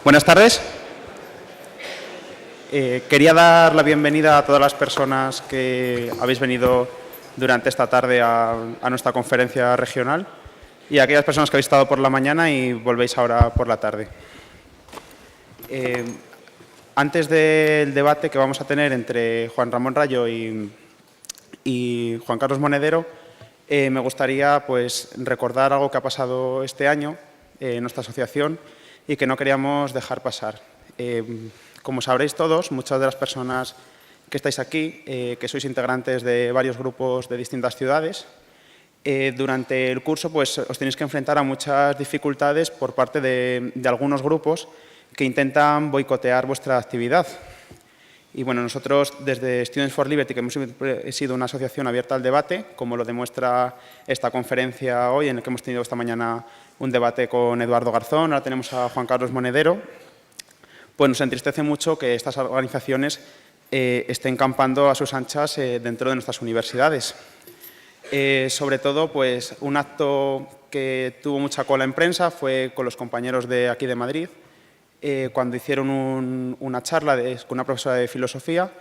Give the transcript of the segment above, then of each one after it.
Buenas tardes. Quería dar la bienvenida a todas las personas que habéis venido durante esta tarde a nuestra conferencia regional y a aquellas personas que habéis estado por la mañana y volvéis ahora por la tarde. Antes del debate que vamos a tener entre Juan Ramón Rayo y Juan Carlos Monedero, me gustaría recordar algo que ha pasado este año en nuestra asociación y que no queríamos dejar pasar. Como sabréis todos, muchas de las personas que estáis aquí, que sois integrantes de varios grupos de distintas ciudades, durante el curso os tenéis que enfrentar a muchas dificultades por parte de algunos grupos que intentan boicotear vuestra actividad. Y bueno, nosotros desde Students for Liberty, que hemos sido una asociación abierta al debate, como lo demuestra esta conferencia hoy, en la que hemos tenido esta mañana un debate con Eduardo Garzón, ahora tenemos a Juan Carlos Monedero, pues nos entristece mucho que estas organizaciones estén campando a sus anchas dentro de nuestras universidades. Sobre todo, un acto que tuvo mucha cola en prensa fue con los compañeros de aquí de Madrid, cuando hicieron una charla con una profesora de filosofía,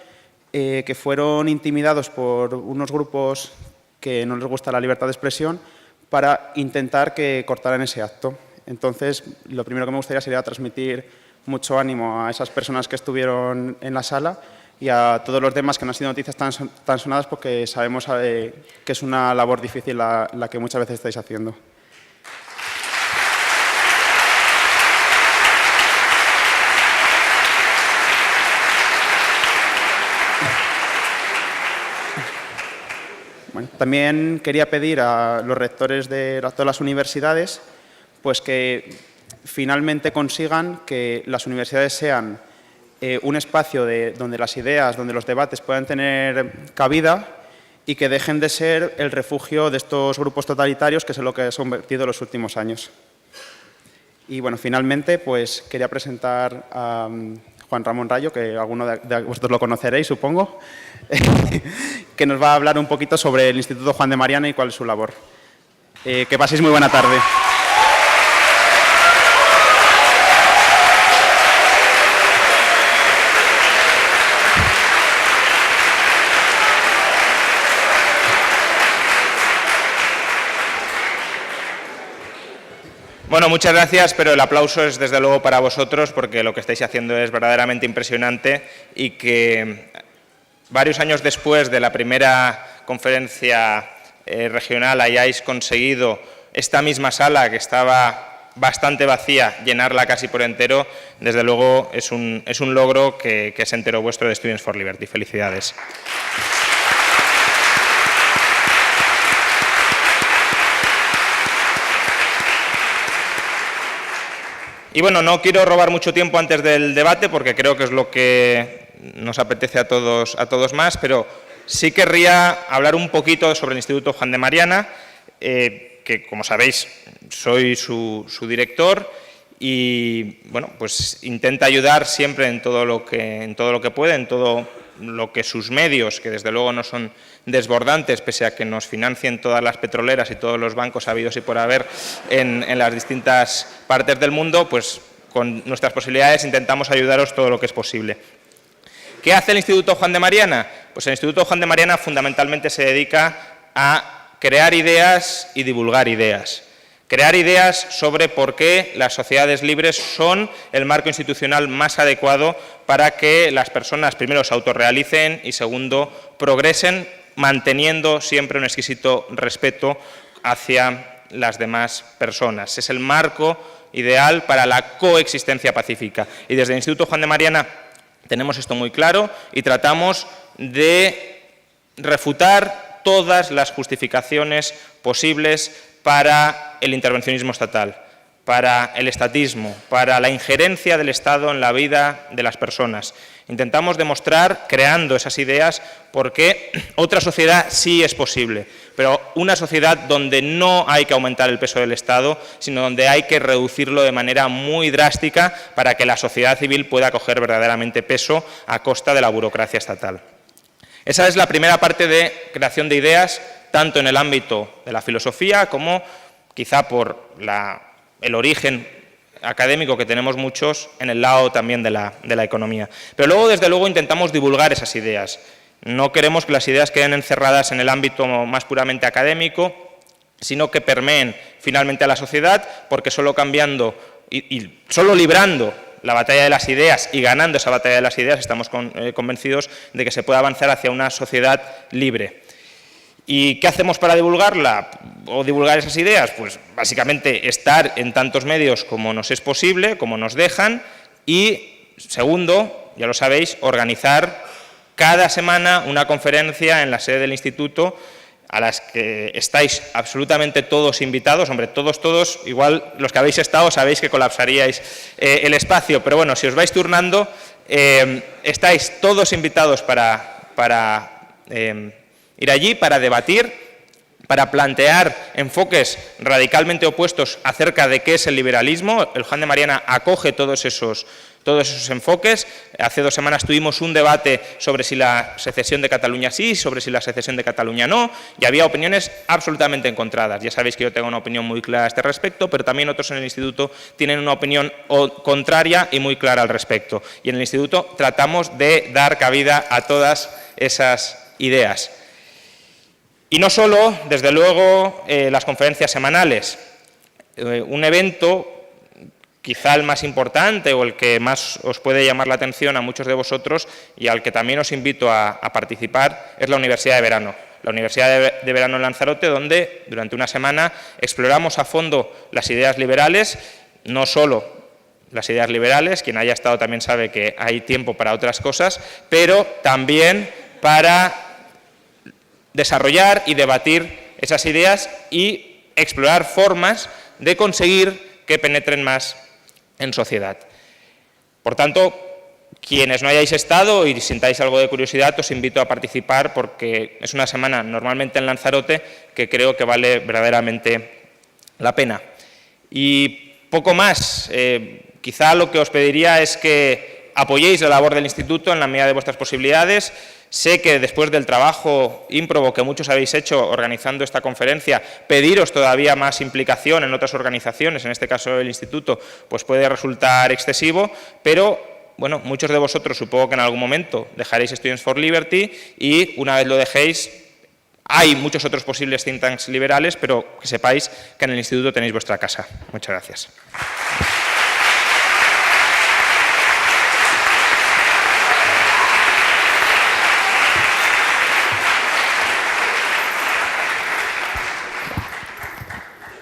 que fueron intimidados por unos grupos que no les gusta la libertad de expresión para intentar que cortaran ese acto. Entonces, lo primero que me gustaría sería transmitir mucho ánimo a esas personas que estuvieron en la sala y a todos los demás que no han sido noticias tan sonadas, porque sabemos que es una labor difícil la que muchas veces estáis haciendo. Bueno, también quería pedir a los rectores de todas las universidades que finalmente consigan que las universidades sean un espacio donde las ideas, donde los debates puedan tener cabida y que dejen de ser el refugio de estos grupos totalitarios, que es en lo que se han convertido en los últimos años. Y bueno, finalmente quería presentar a Juan Ramón Rayo, que alguno de vosotros lo conoceréis, supongo, que nos va a hablar un poquito sobre el Instituto Juan de Mariana y cuál es su labor. Que paséis muy buena tarde. Bueno, muchas gracias, pero el aplauso es desde luego para vosotros, porque lo que estáis haciendo es verdaderamente impresionante y que varios años después de la primera conferencia regional hayáis conseguido esta misma sala, que estaba bastante vacía, llenarla casi por entero, desde luego es un logro que es entero vuestro de Students for Liberty. Felicidades. Y bueno, no quiero robar mucho tiempo antes del debate, porque creo que es lo que nos apetece a todos más, pero sí querría hablar un poquito sobre el Instituto Juan de Mariana, que como sabéis soy su director y bueno, intenta ayudar siempre en todo lo que puede, en todo lo que sus medios, que desde luego no son desbordantes, pese a que nos financien todas las petroleras y todos los bancos habidos y por haber en las distintas partes del mundo, con nuestras posibilidades intentamos ayudaros todo lo que es posible. ¿Qué hace el Instituto Juan de Mariana? Pues el Instituto Juan de Mariana fundamentalmente se dedica a crear ideas y divulgar ideas. Crear ideas sobre por qué las sociedades libres son el marco institucional más adecuado para que las personas, primero, se autorrealicen y, segundo, progresen, manteniendo siempre un exquisito respeto hacia las demás personas. Es el marco ideal para la coexistencia pacífica. Y desde el Instituto Juan de Mariana tenemos esto muy claro y tratamos de refutar todas las justificaciones posibles para el intervencionismo estatal, para el estatismo, para la injerencia del Estado en la vida de las personas. Intentamos demostrar, creando esas ideas, por qué otra sociedad sí es posible, pero una sociedad donde no hay que aumentar el peso del Estado, sino donde hay que reducirlo de manera muy drástica para que la sociedad civil pueda coger verdaderamente peso a costa de la burocracia estatal. Esa es la primera parte de creación de ideas, tanto en el ámbito de la filosofía como, quizá por el origen académico que tenemos muchos en el lado también de la economía. Pero luego, desde luego, intentamos divulgar esas ideas. No queremos que las ideas queden encerradas en el ámbito más puramente académico, sino que permeen finalmente a la sociedad, porque solo cambiando y solo librando la batalla de las ideas y ganando esa batalla de las ideas estamos convencidos de que se puede avanzar hacia una sociedad libre. ¿Y qué hacemos para divulgarla o divulgar esas ideas? Pues básicamente estar en tantos medios como nos es posible, como nos dejan, y segundo, ya lo sabéis, organizar cada semana una conferencia en la sede del instituto a las que estáis absolutamente todos invitados. Hombre, todos, igual los que habéis estado sabéis que colapsaríais el espacio, pero bueno, si os vais turnando, estáis todos invitados para ir allí, para debatir, para plantear enfoques radicalmente opuestos acerca de qué es el liberalismo. El Juan de Mariana acoge todos esos enfoques. Hace 2 semanas tuvimos un debate sobre si la secesión de Cataluña sí, sobre si la secesión de Cataluña no, y había opiniones absolutamente encontradas. Ya sabéis que yo tengo una opinión muy clara a este respecto, pero también otros en el instituto tienen una opinión contraria y muy clara al respecto. Y en el instituto tratamos de dar cabida a todas esas ideas. Y no solo, desde luego, las conferencias semanales. Un evento, quizá el más importante o el que más os puede llamar la atención a muchos de vosotros y al que también os invito a participar, es la Universidad de Verano. La Universidad de Verano en Lanzarote, donde durante una semana exploramos a fondo las ideas liberales, no solo las ideas liberales, quien haya estado también sabe que hay tiempo para otras cosas, pero también para desarrollar y debatir esas ideas y explorar formas de conseguir que penetren más en sociedad. Por tanto, quienes no hayáis estado y sintáis algo de curiosidad, os invito a participar porque es una semana normalmente en Lanzarote que creo que vale verdaderamente la pena. Y poco más, quizá lo que os pediría es que apoyéis la labor del instituto en la medida de vuestras posibilidades. Sé que después del trabajo ímprobo que muchos habéis hecho organizando esta conferencia, pediros todavía más implicación en otras organizaciones, en este caso el instituto, pues puede resultar excesivo, pero bueno, muchos de vosotros supongo que en algún momento dejaréis Students for Liberty y una vez lo dejéis, hay muchos otros posibles think tanks liberales, pero que sepáis que en el instituto tenéis vuestra casa. Muchas gracias.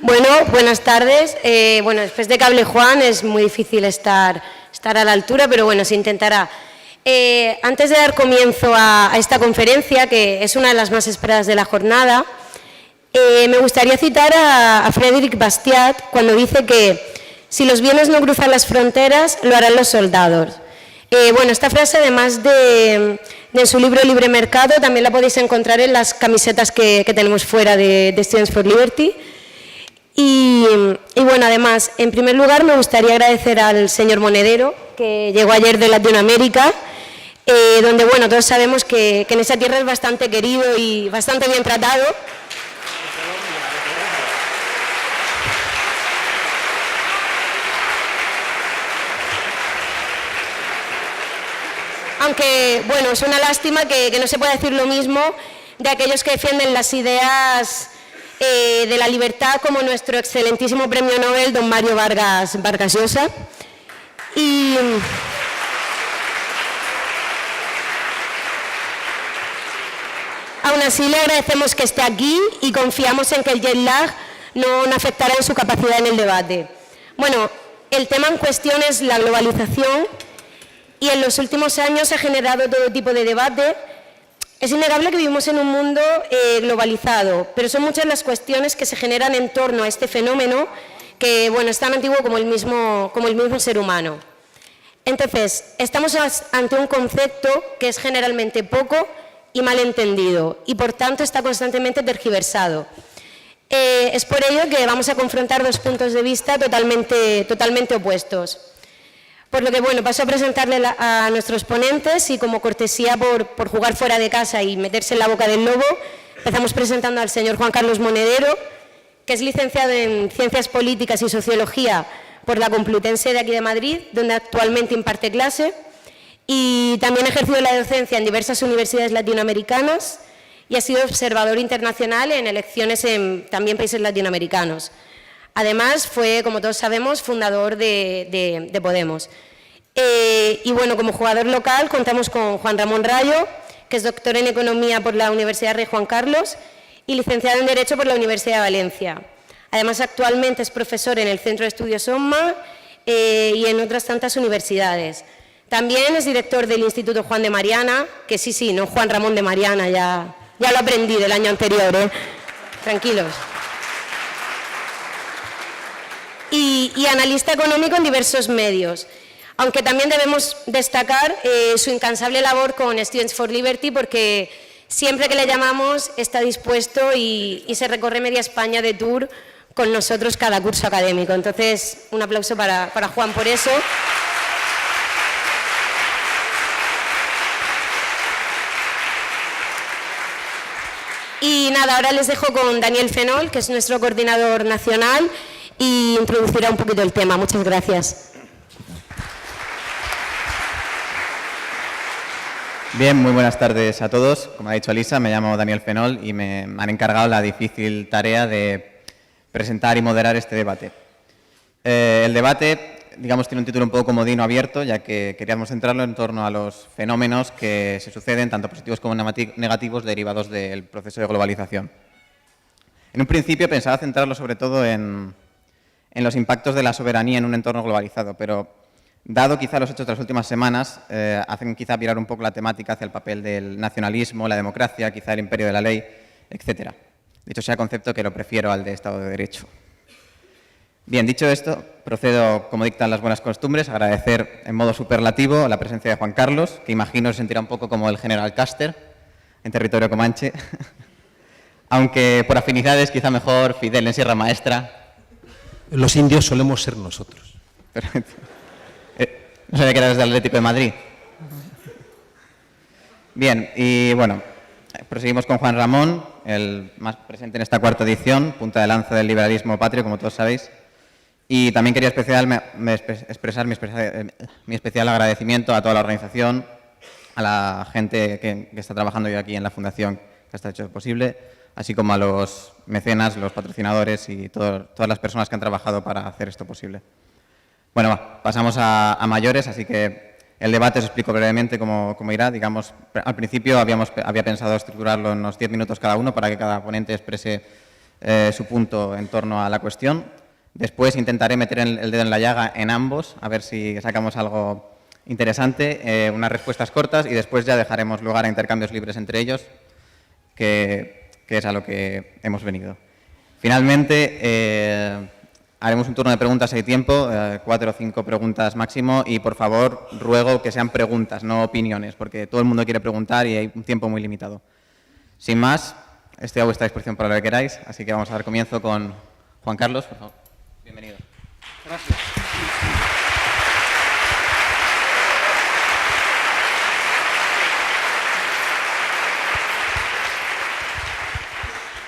Bueno, buenas tardes. Bueno, después de que hable Juan es muy difícil estar a la altura, pero bueno, se intentará. Antes de dar comienzo a esta conferencia, que es una de las más esperadas de la jornada, me gustaría citar a Frédéric Bastiat cuando dice que si los bienes no cruzan las fronteras, lo harán los soldados. Bueno, esta frase, además de su libro Libre Mercado, también la podéis encontrar en las camisetas que tenemos fuera de Students for Liberty. Y bueno, además, en primer lugar me gustaría agradecer al señor Monedero, que llegó ayer de Latinoamérica, donde bueno, todos sabemos que en esa tierra es bastante querido y bastante bien tratado. Aunque, bueno, es una lástima que no se pueda decir lo mismo de aquellos que defienden las ideas de la libertad, como nuestro excelentísimo premio Nobel, don Mario Vargas Llosa. Y aún así le agradecemos que esté aquí y confiamos en que el jet lag no afectará en su capacidad en el debate. Bueno, el tema en cuestión es la globalización y en los últimos años se ha generado todo tipo de debate. Es innegable que vivimos en un mundo globalizado, pero son muchas las cuestiones que se generan en torno a este fenómeno que, bueno, es tan antiguo como el mismo ser humano. Entonces, estamos ante un concepto que es generalmente poco y mal entendido y, por tanto, está constantemente tergiversado. Es por ello que vamos a confrontar dos puntos de vista totalmente opuestos. Por lo que, bueno, paso a presentarle a nuestros ponentes y como cortesía por jugar fuera de casa y meterse en la boca del lobo, empezamos presentando al señor Juan Carlos Monedero, que es licenciado en Ciencias Políticas y Sociología por la Complutense de aquí de Madrid, donde actualmente imparte clase, y también ha ejercido la docencia en diversas universidades latinoamericanas y ha sido observador internacional en elecciones en también países latinoamericanos. Además, fue, como todos sabemos, fundador de Podemos. Y bueno, como jugador local contamos con Juan Ramón Rayo, que es doctor en Economía por la Universidad Rey Juan Carlos y licenciado en Derecho por la Universidad de Valencia. Además, actualmente es profesor en el Centro de Estudios OMMA y en otras tantas universidades. También es director del Instituto Juan de Mariana, que sí, no Juan Ramón de Mariana, ya lo aprendí del año anterior, tranquilos. Y analista económico en diversos medios. Aunque también debemos destacar su incansable labor con Students for Liberty, porque siempre que le llamamos está dispuesto y se recorre media España de tour con nosotros cada curso académico. Entonces, un aplauso para Juan por eso. Y nada, ahora les dejo con Daniel Fenol, que es nuestro coordinador nacional, y introducirá un poquito el tema. Muchas gracias. Bien, muy buenas tardes a todos. Como ha dicho Elisa, me llamo Daniel Fenol y me han encargado la difícil tarea de presentar y moderar este debate. El debate, digamos, tiene un título un poco comodino abierto, ya que queríamos centrarlo en torno a los fenómenos que se suceden, tanto positivos como negativos, derivados del proceso de globalización. En un principio pensaba centrarlo sobre todo en los impactos de la soberanía en un entorno globalizado, pero dado quizá los hechos de las últimas semanas, hacen quizá virar un poco la temática hacia el papel del nacionalismo, la democracia, quizá el imperio de la ley, etc. Dicho sea concepto que lo prefiero al de Estado de Derecho. Bien, dicho esto, procedo, como dictan las buenas costumbres, a agradecer en modo superlativo la presencia de Juan Carlos, que imagino se sentirá un poco como el general Custer en territorio comanche, aunque por afinidades quizá mejor Fidel en Sierra Maestra. Los indios solemos ser nosotros. Perfecto. No sabía que eras del Atlético de Madrid. Bien, y bueno, proseguimos con Juan Ramón, el más presente en esta cuarta edición, punta de lanza del liberalismo patrio, como todos sabéis. Y también quería expresar mi especial agradecimiento a toda la organización, a la gente que está trabajando hoy aquí en la Fundación, que está hecho posible, así como a los mecenas, los patrocinadores y todas las personas que han trabajado para hacer esto posible. Bueno, pasamos a mayores, así que el debate os explico brevemente cómo irá. Digamos, al principio había pensado estructurarlo en unos 10 minutos cada uno para que cada ponente exprese su punto en torno a la cuestión. Después intentaré meter el dedo en la llaga en ambos, a ver si sacamos algo interesante, unas respuestas cortas, y después ya dejaremos lugar a intercambios libres entre ellos, que es a lo que hemos venido. Finalmente, haremos un turno de preguntas si hay tiempo, 4 o 5 preguntas máximo, y por favor ruego que sean preguntas, no opiniones, porque todo el mundo quiere preguntar y hay un tiempo muy limitado. Sin más, estoy a vuestra disposición para lo que queráis, así que vamos a dar comienzo con Juan Carlos, por favor. Bienvenido. Gracias.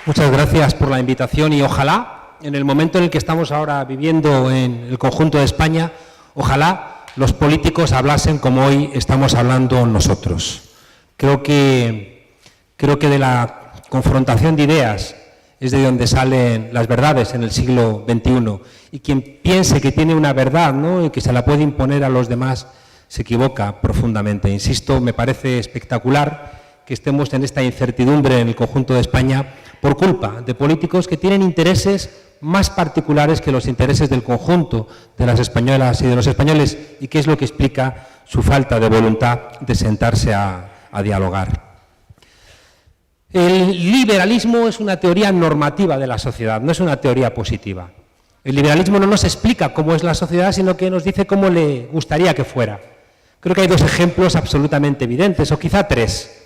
Muchas gracias por la invitación y ojalá, en el momento en el que estamos ahora viviendo en el conjunto de España, ojalá los políticos hablasen como hoy estamos hablando nosotros. Creo que de la confrontación de ideas es de donde salen las verdades en el siglo XXI. Y quien piense que tiene una verdad, ¿no?, y que se la puede imponer a los demás, se equivoca profundamente. Insisto, me parece espectacular que estemos en esta incertidumbre en el conjunto de España por culpa de políticos que tienen intereses más particulares que los intereses del conjunto de las españolas y de los españoles, y que es lo que explica su falta de voluntad de sentarse a dialogar. El liberalismo es una teoría normativa de la sociedad, no es una teoría positiva. El liberalismo no nos explica cómo es la sociedad, sino que nos dice cómo le gustaría que fuera. Creo que hay 2 ejemplos absolutamente evidentes, o quizá 3.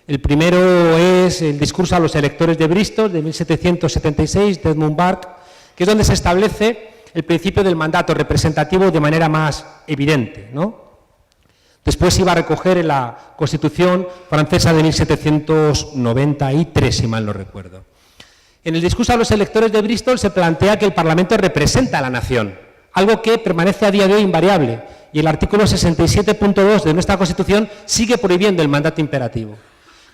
El primero es el discurso a los electores de Bristol de 1776, de Edmund Burke, que es donde se establece el principio del mandato representativo de manera más evidente, ¿no? Después iba a recoger en la Constitución francesa de 1793, si mal no recuerdo. En el discurso a los electores de Bristol se plantea que el Parlamento representa a la nación, algo que permanece a día de hoy invariable. Y el artículo 67.2 de nuestra Constitución sigue prohibiendo el mandato imperativo.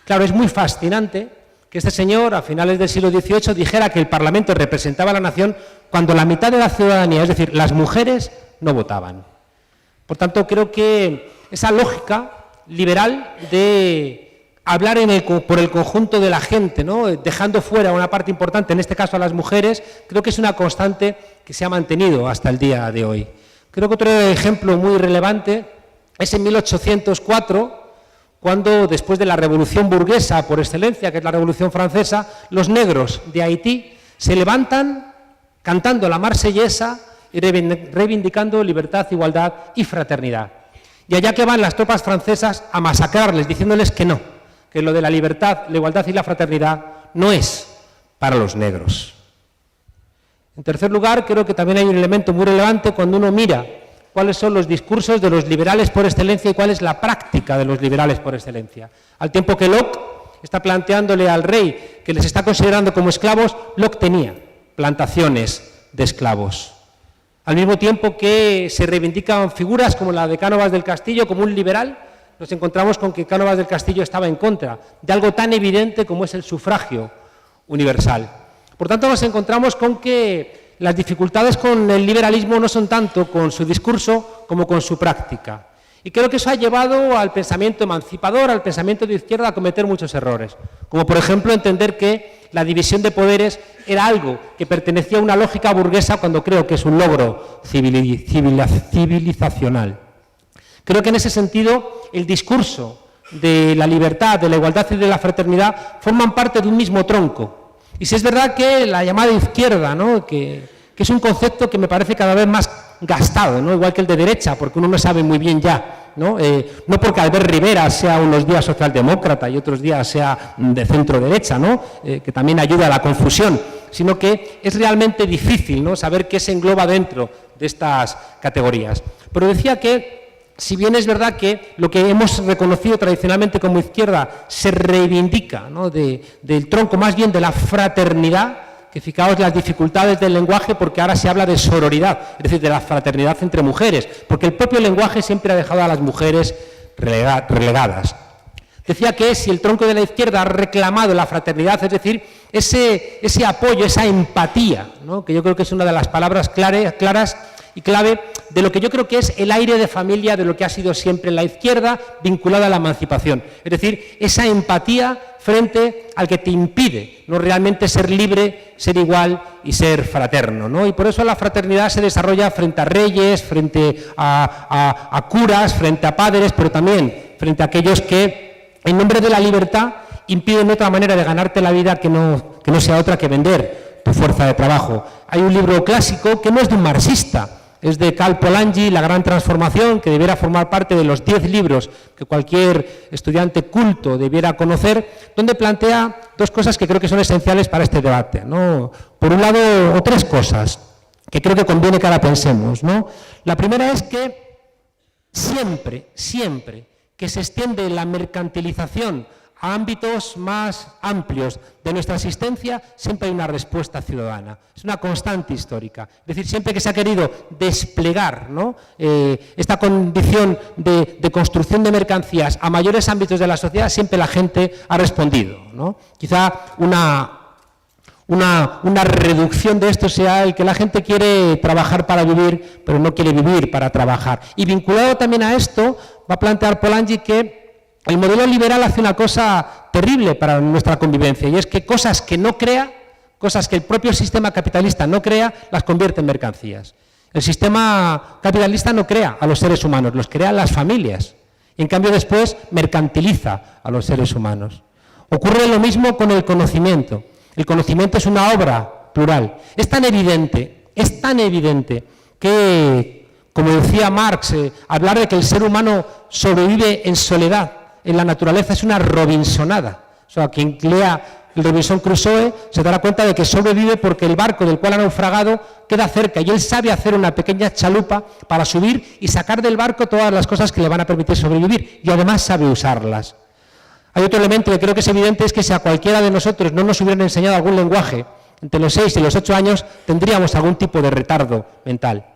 Claro, es muy fascinante que este señor, a finales del siglo XVIII, dijera que el Parlamento representaba a la nación cuando la mitad de la ciudadanía, es decir, las mujeres, no votaban. Por tanto, creo que esa lógica liberal de hablar por el conjunto de la gente, ¿no?, dejando fuera una parte importante, en este caso a las mujeres, creo que es una constante que se ha mantenido hasta el día de hoy. Creo que otro ejemplo muy relevante es en 1804, cuando después de la revolución burguesa por excelencia, que es la Revolución Francesa, los negros de Haití se levantan cantando la Marsellesa y reivindicando libertad, igualdad y fraternidad. Y allá que van las tropas francesas a masacrarles, diciéndoles que no, que lo de la libertad, la igualdad y la fraternidad no es para los negros. En tercer lugar, creo que también hay un elemento muy relevante cuando uno mira cuáles son los discursos de los liberales por excelencia y cuál es la práctica de los liberales por excelencia. Al tiempo que Locke está planteándole al rey que les está considerando como esclavos, Locke tenía plantaciones de esclavos. Al mismo tiempo que se reivindican figuras como la de Cánovas del Castillo como un liberal, nos encontramos con que Cánovas del Castillo estaba en contra de algo tan evidente como es el sufragio universal. Por tanto, nos encontramos con que las dificultades con el liberalismo no son tanto con su discurso como con su práctica. Y creo que eso ha llevado al pensamiento emancipador, al pensamiento de izquierda, a cometer muchos errores. Como, por ejemplo, entender que la división de poderes era algo que pertenecía a una lógica burguesa cuando creo que es un logro civilizacional. Creo que en ese sentido el discurso de la libertad, de la igualdad y de la fraternidad forman parte de un mismo tronco. Y si es verdad que la llamada izquierda, ¿no?, que es un concepto que me parece cada vez más gastado, ¿no?, igual que el de derecha, porque uno no sabe muy bien ya, ¿no? No porque Albert Rivera sea unos días socialdemócrata y otros días sea de centro derecha, ¿no?, que también ayuda a la confusión, sino que es realmente difícil, ¿no?, saber qué se engloba dentro de estas categorías. Pero decía que, si bien es verdad que lo que hemos reconocido tradicionalmente como izquierda se reivindica, ¿no?, del tronco más bien de la fraternidad, que fijaos las dificultades del lenguaje porque ahora se habla de sororidad, es decir, de la fraternidad entre mujeres, porque el propio lenguaje siempre ha dejado a las mujeres relegadas. Decía que si el tronco de la izquierda ha reclamado la fraternidad, es decir, ese apoyo, esa empatía, ¿no?, que yo creo que es una de las palabras claras y clave de lo que yo creo que es el aire de familia de lo que ha sido siempre la izquierda vinculada a la emancipación. Es decir, esa empatía frente al que te impide no realmente ser libre, ser igual y ser fraterno, ¿no? Y por eso la fraternidad se desarrolla frente a reyes, frente a curas, frente a padres, pero también frente a aquellos que, en nombre de la libertad, impiden otra manera de ganarte la vida que no sea otra que vender tu fuerza de trabajo. Hay un libro clásico que no es de un marxista, es de Karl Polanyi, La Gran Transformación, que debiera formar parte de los 10 libros que cualquier estudiante culto debiera conocer, donde plantea dos cosas que creo que son esenciales para este debate, ¿no? Por un lado, o tres cosas que creo que conviene que ahora pensemos, ¿no? La primera es que siempre que se extiende la mercantilización a ámbitos más amplios de nuestra existencia, siempre hay una respuesta ciudadana. Es una constante histórica. Es decir, siempre que se ha querido desplegar, ¿no?, esta condición de construcción de mercancías a mayores ámbitos de la sociedad, siempre la gente ha respondido, ¿no? Quizá una reducción de esto sea el que la gente quiere trabajar para vivir, pero no quiere vivir para trabajar. Y vinculado también a esto, va a plantear Polanyi que el modelo liberal hace una cosa terrible para nuestra convivencia, y es que cosas que no crea, cosas que el propio sistema capitalista no crea, las convierte en mercancías. El sistema capitalista no crea a los seres humanos, los crea las familias, y en cambio después mercantiliza a los seres humanos. Ocurre lo mismo con el conocimiento. El conocimiento es una obra plural. Es tan evidente que, como decía Marx, hablar de que el ser humano sobrevive en soledad en la naturaleza es una robinsonada. O sea, quien lea el Robinson Crusoe se dará cuenta de que sobrevive porque el barco del cual ha naufragado queda cerca y él sabe hacer una pequeña chalupa para subir y sacar del barco todas las cosas que le van a permitir sobrevivir, y además sabe usarlas. Hay otro elemento que creo que es evidente, es que si a cualquiera de nosotros no nos hubieran enseñado algún lenguaje entre los 6 y los 8 años, tendríamos algún tipo de retardo mental.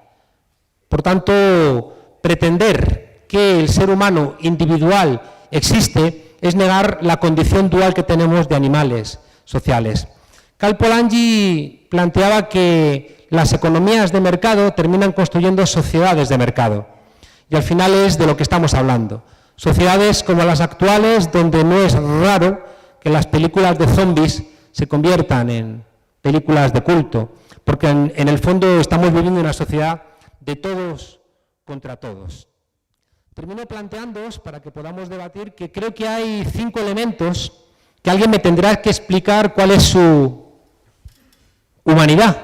Por tanto, pretender que el ser humano individual existe es negar la condición dual que tenemos de animales sociales. Karl Polanyi planteaba que las economías de mercado terminan construyendo sociedades de mercado. Y al final es de lo que estamos hablando. Sociedades como las actuales, donde no es raro que las películas de zombies se conviertan en películas de culto, porque en el fondo estamos viviendo una sociedad de todos contra todos. Termino planteándoos, para que podamos debatir, que creo que hay 5 elementos que alguien me tendrá que explicar cuál es su humanidad,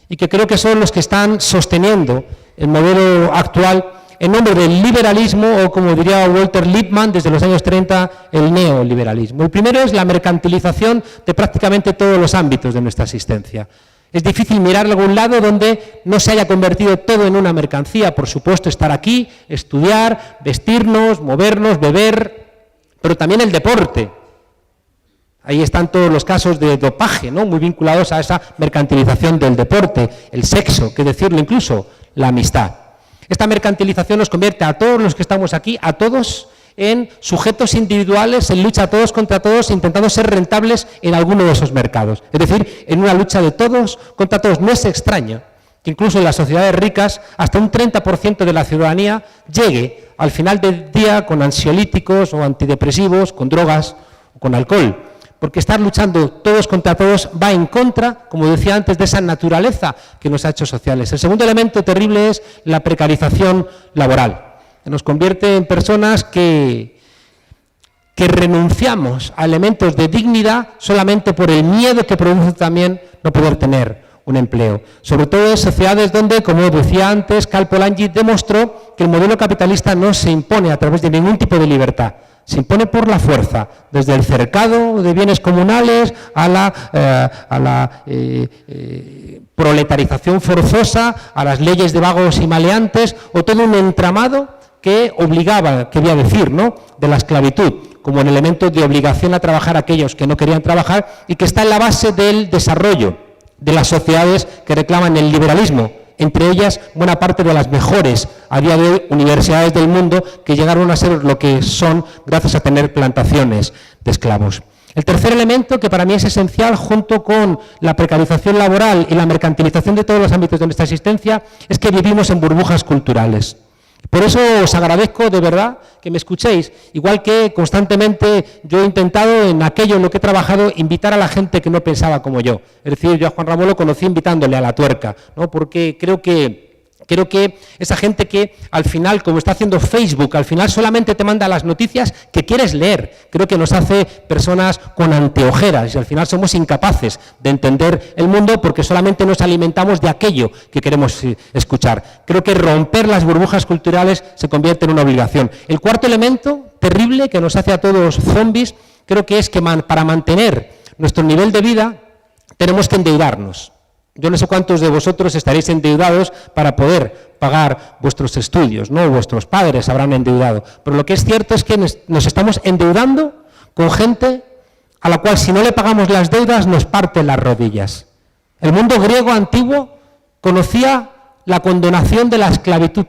y que creo que son los que están sosteniendo el modelo actual en nombre del liberalismo, o como diría Walter Lippmann desde los años 30, el neoliberalismo. El primero es la mercantilización de prácticamente todos los ámbitos de nuestra existencia. Es difícil mirar a algún lado donde no se haya convertido todo en una mercancía. Por supuesto, estar aquí, estudiar, vestirnos, movernos, beber, pero también el deporte. Ahí están todos los casos de dopaje, ¿no?, muy vinculados a esa mercantilización del deporte, el sexo, qué decirlo, incluso la amistad. Esta mercantilización nos convierte a todos los que estamos aquí, a todos, en sujetos individuales, en lucha todos contra todos, intentando ser rentables en alguno de esos mercados. Es decir, en una lucha de todos contra todos. No es extraño que incluso en las sociedades ricas hasta un 30% de la ciudadanía llegue al final del día con ansiolíticos o antidepresivos, con drogas o con alcohol. Porque estar luchando todos contra todos va en contra, como decía antes, de esa naturaleza que nos ha hecho sociales. El segundo elemento terrible es la precarización laboral. Nos convierte en personas que renunciamos a elementos de dignidad solamente por el miedo que produce también no poder tener un empleo. Sobre todo en sociedades donde, como decía antes, Karl Polanyi demostró que el modelo capitalista no se impone a través de ningún tipo de libertad. Se impone por la fuerza, desde el cercado de bienes comunales a la proletarización forzosa, a las leyes de vagos y maleantes, o todo un entramado que obligaba, quería decir, ¿no?, de la esclavitud, como el elemento de obligación a trabajar a aquellos que no querían trabajar, y que está en la base del desarrollo de las sociedades que reclaman el liberalismo, entre ellas buena parte de las mejores a día de hoy universidades del mundo, que llegaron a ser lo que son gracias a tener plantaciones de esclavos. El tercer elemento, que para mí es esencial, junto con la precarización laboral y la mercantilización de todos los ámbitos de nuestra existencia, es que vivimos en burbujas culturales. Por eso os agradezco de verdad que me escuchéis, igual que constantemente yo he intentado, en aquello en lo que he trabajado, invitar a la gente que no pensaba como yo. Es decir, yo a Juan Ramón lo conocí invitándole a la tuerca, ¿no?, porque creo que esa gente que al final, como está haciendo Facebook, al final solamente te manda las noticias que quieres leer. Creo que nos hace personas con anteojeras y al final somos incapaces de entender el mundo porque solamente nos alimentamos de aquello que queremos escuchar. Creo que romper las burbujas culturales se convierte en una obligación. El cuarto elemento terrible que nos hace a todos zombies, creo que es que para mantener nuestro nivel de vida tenemos que endeudarnos. Yo no sé cuántos de vosotros estaréis endeudados para poder pagar vuestros estudios, ¿no? Vuestros padres habrán endeudado. Pero lo que es cierto es que nos estamos endeudando con gente a la cual, si no le pagamos las deudas, nos parten las rodillas. El mundo griego antiguo conocía la condonación de la esclavitud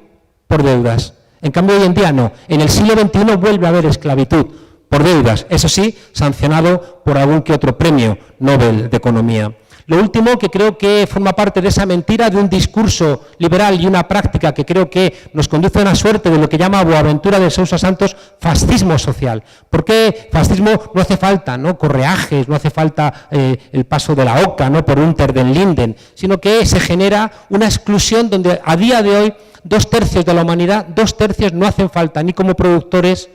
por deudas. En cambio, hoy en día no. En el siglo XXI vuelve a haber esclavitud por deudas. Eso sí, sancionado por algún que otro premio Nobel de Economía. Lo último, que creo que forma parte de esa mentira de un discurso liberal y una práctica que creo que nos conduce a una suerte de lo que llama Boaventura de Sousa Santos fascismo social. ¿Por qué fascismo? No hace falta, ¿no?, correajes, no hace falta el paso de la oca, ¿no?, por Unter den Linden, sino que se genera una exclusión donde a día de hoy 2/3 de la humanidad, 2/3 no hacen falta ni como productores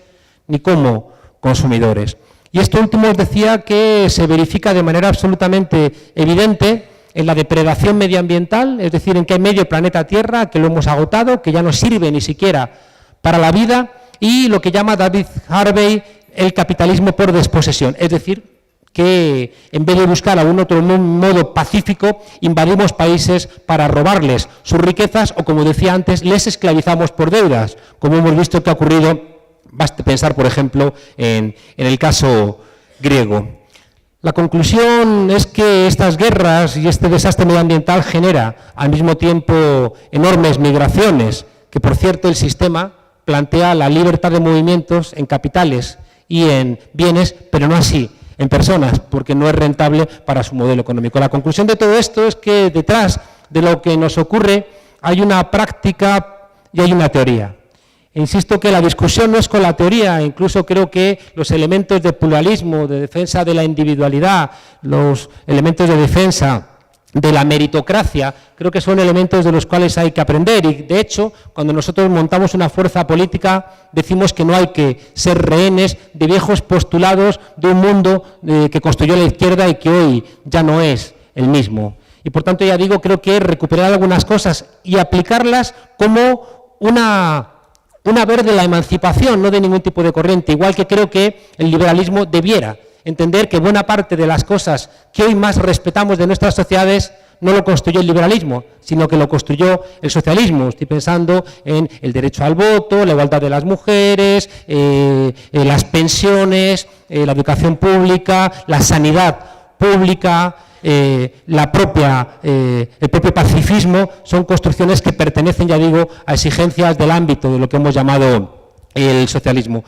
ni como consumidores. Y esto último os decía que se verifica de manera absolutamente evidente en la depredación medioambiental, es decir, en que hay medio planeta Tierra, que lo hemos agotado, que ya no sirve ni siquiera para la vida, y lo que llama David Harvey el capitalismo por desposesión, es decir, que en vez de buscar algún otro modo pacífico, invadimos países para robarles sus riquezas o, como decía antes, les esclavizamos por deudas, como hemos visto que ha ocurrido. Basta pensar, por ejemplo, en el caso griego. La conclusión es que estas guerras y este desastre medioambiental genera al mismo tiempo enormes migraciones, que por cierto el sistema plantea la libertad de movimientos en capitales y en bienes, pero no así en personas, porque no es rentable para su modelo económico. La conclusión de todo esto es que detrás de lo que nos ocurre hay una práctica y hay una teoría. Insisto que la discusión no es con la teoría, incluso creo que los elementos de pluralismo, de defensa de la individualidad, los elementos de defensa de la meritocracia, creo que son elementos de los cuales hay que aprender. Y, de hecho, cuando nosotros montamos una fuerza política, decimos que no hay que ser rehenes de viejos postulados de un mundo que construyó la izquierda y que hoy ya no es el mismo. Y, por tanto, ya digo, creo que recuperar algunas cosas y aplicarlas como una ver de la emancipación, no de ningún tipo de corriente, igual que creo que el liberalismo debiera entender que buena parte de las cosas que hoy más respetamos de nuestras sociedades no lo construyó el liberalismo, sino que lo construyó el socialismo. Estoy pensando en el derecho al voto, la igualdad de las mujeres, las pensiones, la educación pública, la sanidad pública, el propio pacifismo. Son construcciones que pertenecen, ya digo, a exigencias del ámbito de lo que hemos llamado el socialismo.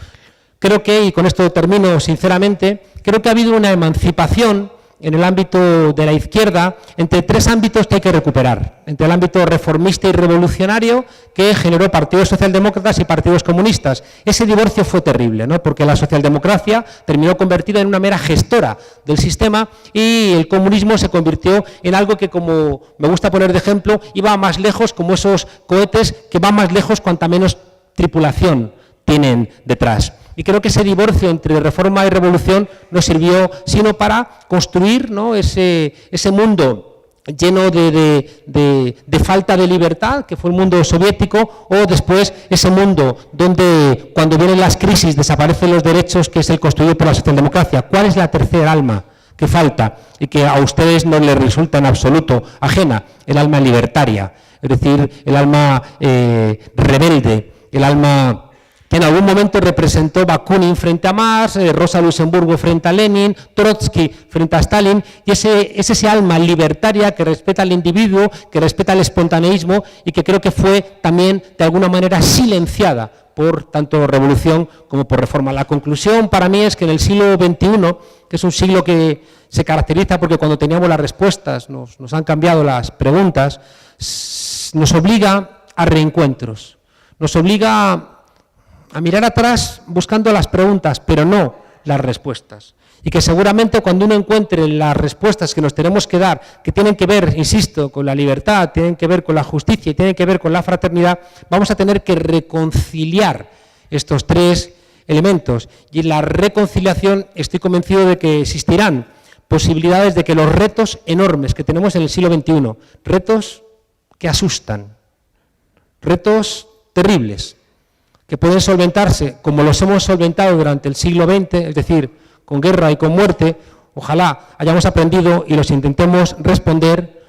Creo que, y con esto termino sinceramente, creo que ha habido una emancipación en el ámbito de la izquierda entre tres ámbitos que hay que recuperar. Entre el ámbito reformista y revolucionario, que generó partidos socialdemócratas y partidos comunistas. Ese divorcio fue terrible, ¿no? Porque la socialdemocracia terminó convertida en una mera gestora del sistema y el comunismo se convirtió en algo que, como me gusta poner de ejemplo, iba más lejos, como esos cohetes que van más lejos cuanta menos tripulación tienen detrás. Y creo que ese divorcio entre reforma y revolución no sirvió sino para construir, ¿no?, ese mundo lleno de falta de libertad, que fue el mundo soviético, o después ese mundo donde cuando vienen las crisis desaparecen los derechos, que es el construido por la socialdemocracia. ¿Cuál es la tercera alma que falta y que a ustedes no les resulta en absoluto ajena? El alma libertaria, es decir, el alma rebelde, el alma que en algún momento representó Bakunin frente a Marx, Rosa Luxemburgo frente a Lenin, Trotsky frente a Stalin, y es ese alma libertaria que respeta al individuo, que respeta el espontaneísmo y que creo que fue también de alguna manera silenciada por tanto revolución como por reforma. La conclusión para mí es que en el siglo XXI, que es un siglo que se caracteriza porque cuando teníamos las respuestas nos han cambiado las preguntas, nos obliga a reencuentros, nos obliga a mirar atrás buscando las preguntas, pero no las respuestas. Y que seguramente cuando uno encuentre las respuestas que nos tenemos que dar, que tienen que ver, insisto, con la libertad, tienen que ver con la justicia y tienen que ver con la fraternidad, vamos a tener que reconciliar estos tres elementos. Y en la reconciliación estoy convencido de que existirán posibilidades de que los retos enormes que tenemos en el siglo XXI, retos que asustan, retos terribles, que pueden solventarse como los hemos solventado durante el siglo XX, es decir, con guerra y con muerte, ojalá hayamos aprendido y los intentemos responder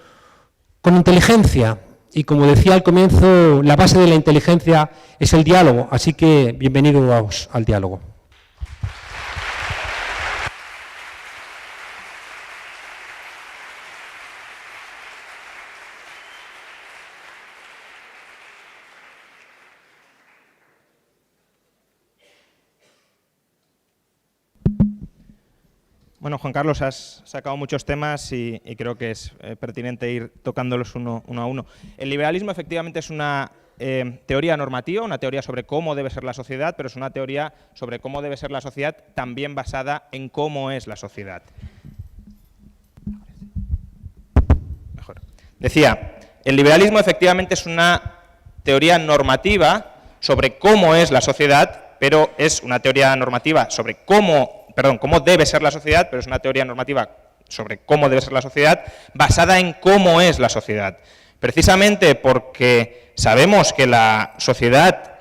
con inteligencia. Y como decía al comienzo, la base de la inteligencia es el diálogo, así que bienvenidos al diálogo. Bueno, Juan Carlos, has sacado muchos temas y creo que es pertinente ir tocándolos uno a uno. El liberalismo efectivamente es una teoría normativa, una teoría sobre cómo debe ser la sociedad, pero es una teoría sobre cómo debe ser la sociedad también basada en cómo es la sociedad. Mejor. Decía, el liberalismo efectivamente es una teoría normativa sobre cómo es la sociedad, pero es una teoría normativa sobre cómo debe ser la sociedad, pero es una teoría normativa sobre cómo debe ser la sociedad, basada en cómo es la sociedad. Precisamente porque sabemos que la sociedad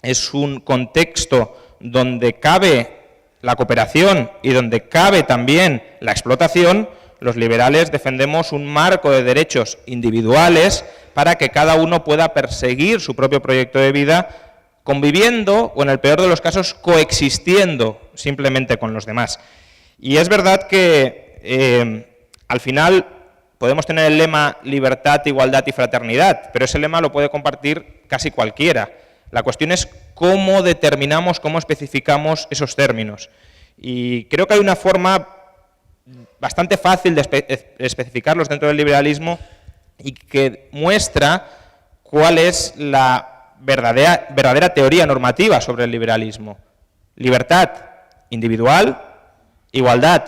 es un contexto donde cabe la cooperación y donde cabe también la explotación, los liberales defendemos un marco de derechos individuales para que cada uno pueda perseguir su propio proyecto de vida, conviviendo o, en el peor de los casos, coexistiendo simplemente con los demás. Y es verdad que al final podemos tener el lema libertad, igualdad y fraternidad, pero ese lema lo puede compartir casi cualquiera. La cuestión es cómo determinamos, cómo especificamos esos términos. Y creo que hay una forma bastante fácil de especificarlos dentro del liberalismo y que muestra cuál es la verdadera teoría normativa sobre el liberalismo. Libertad individual, igualdad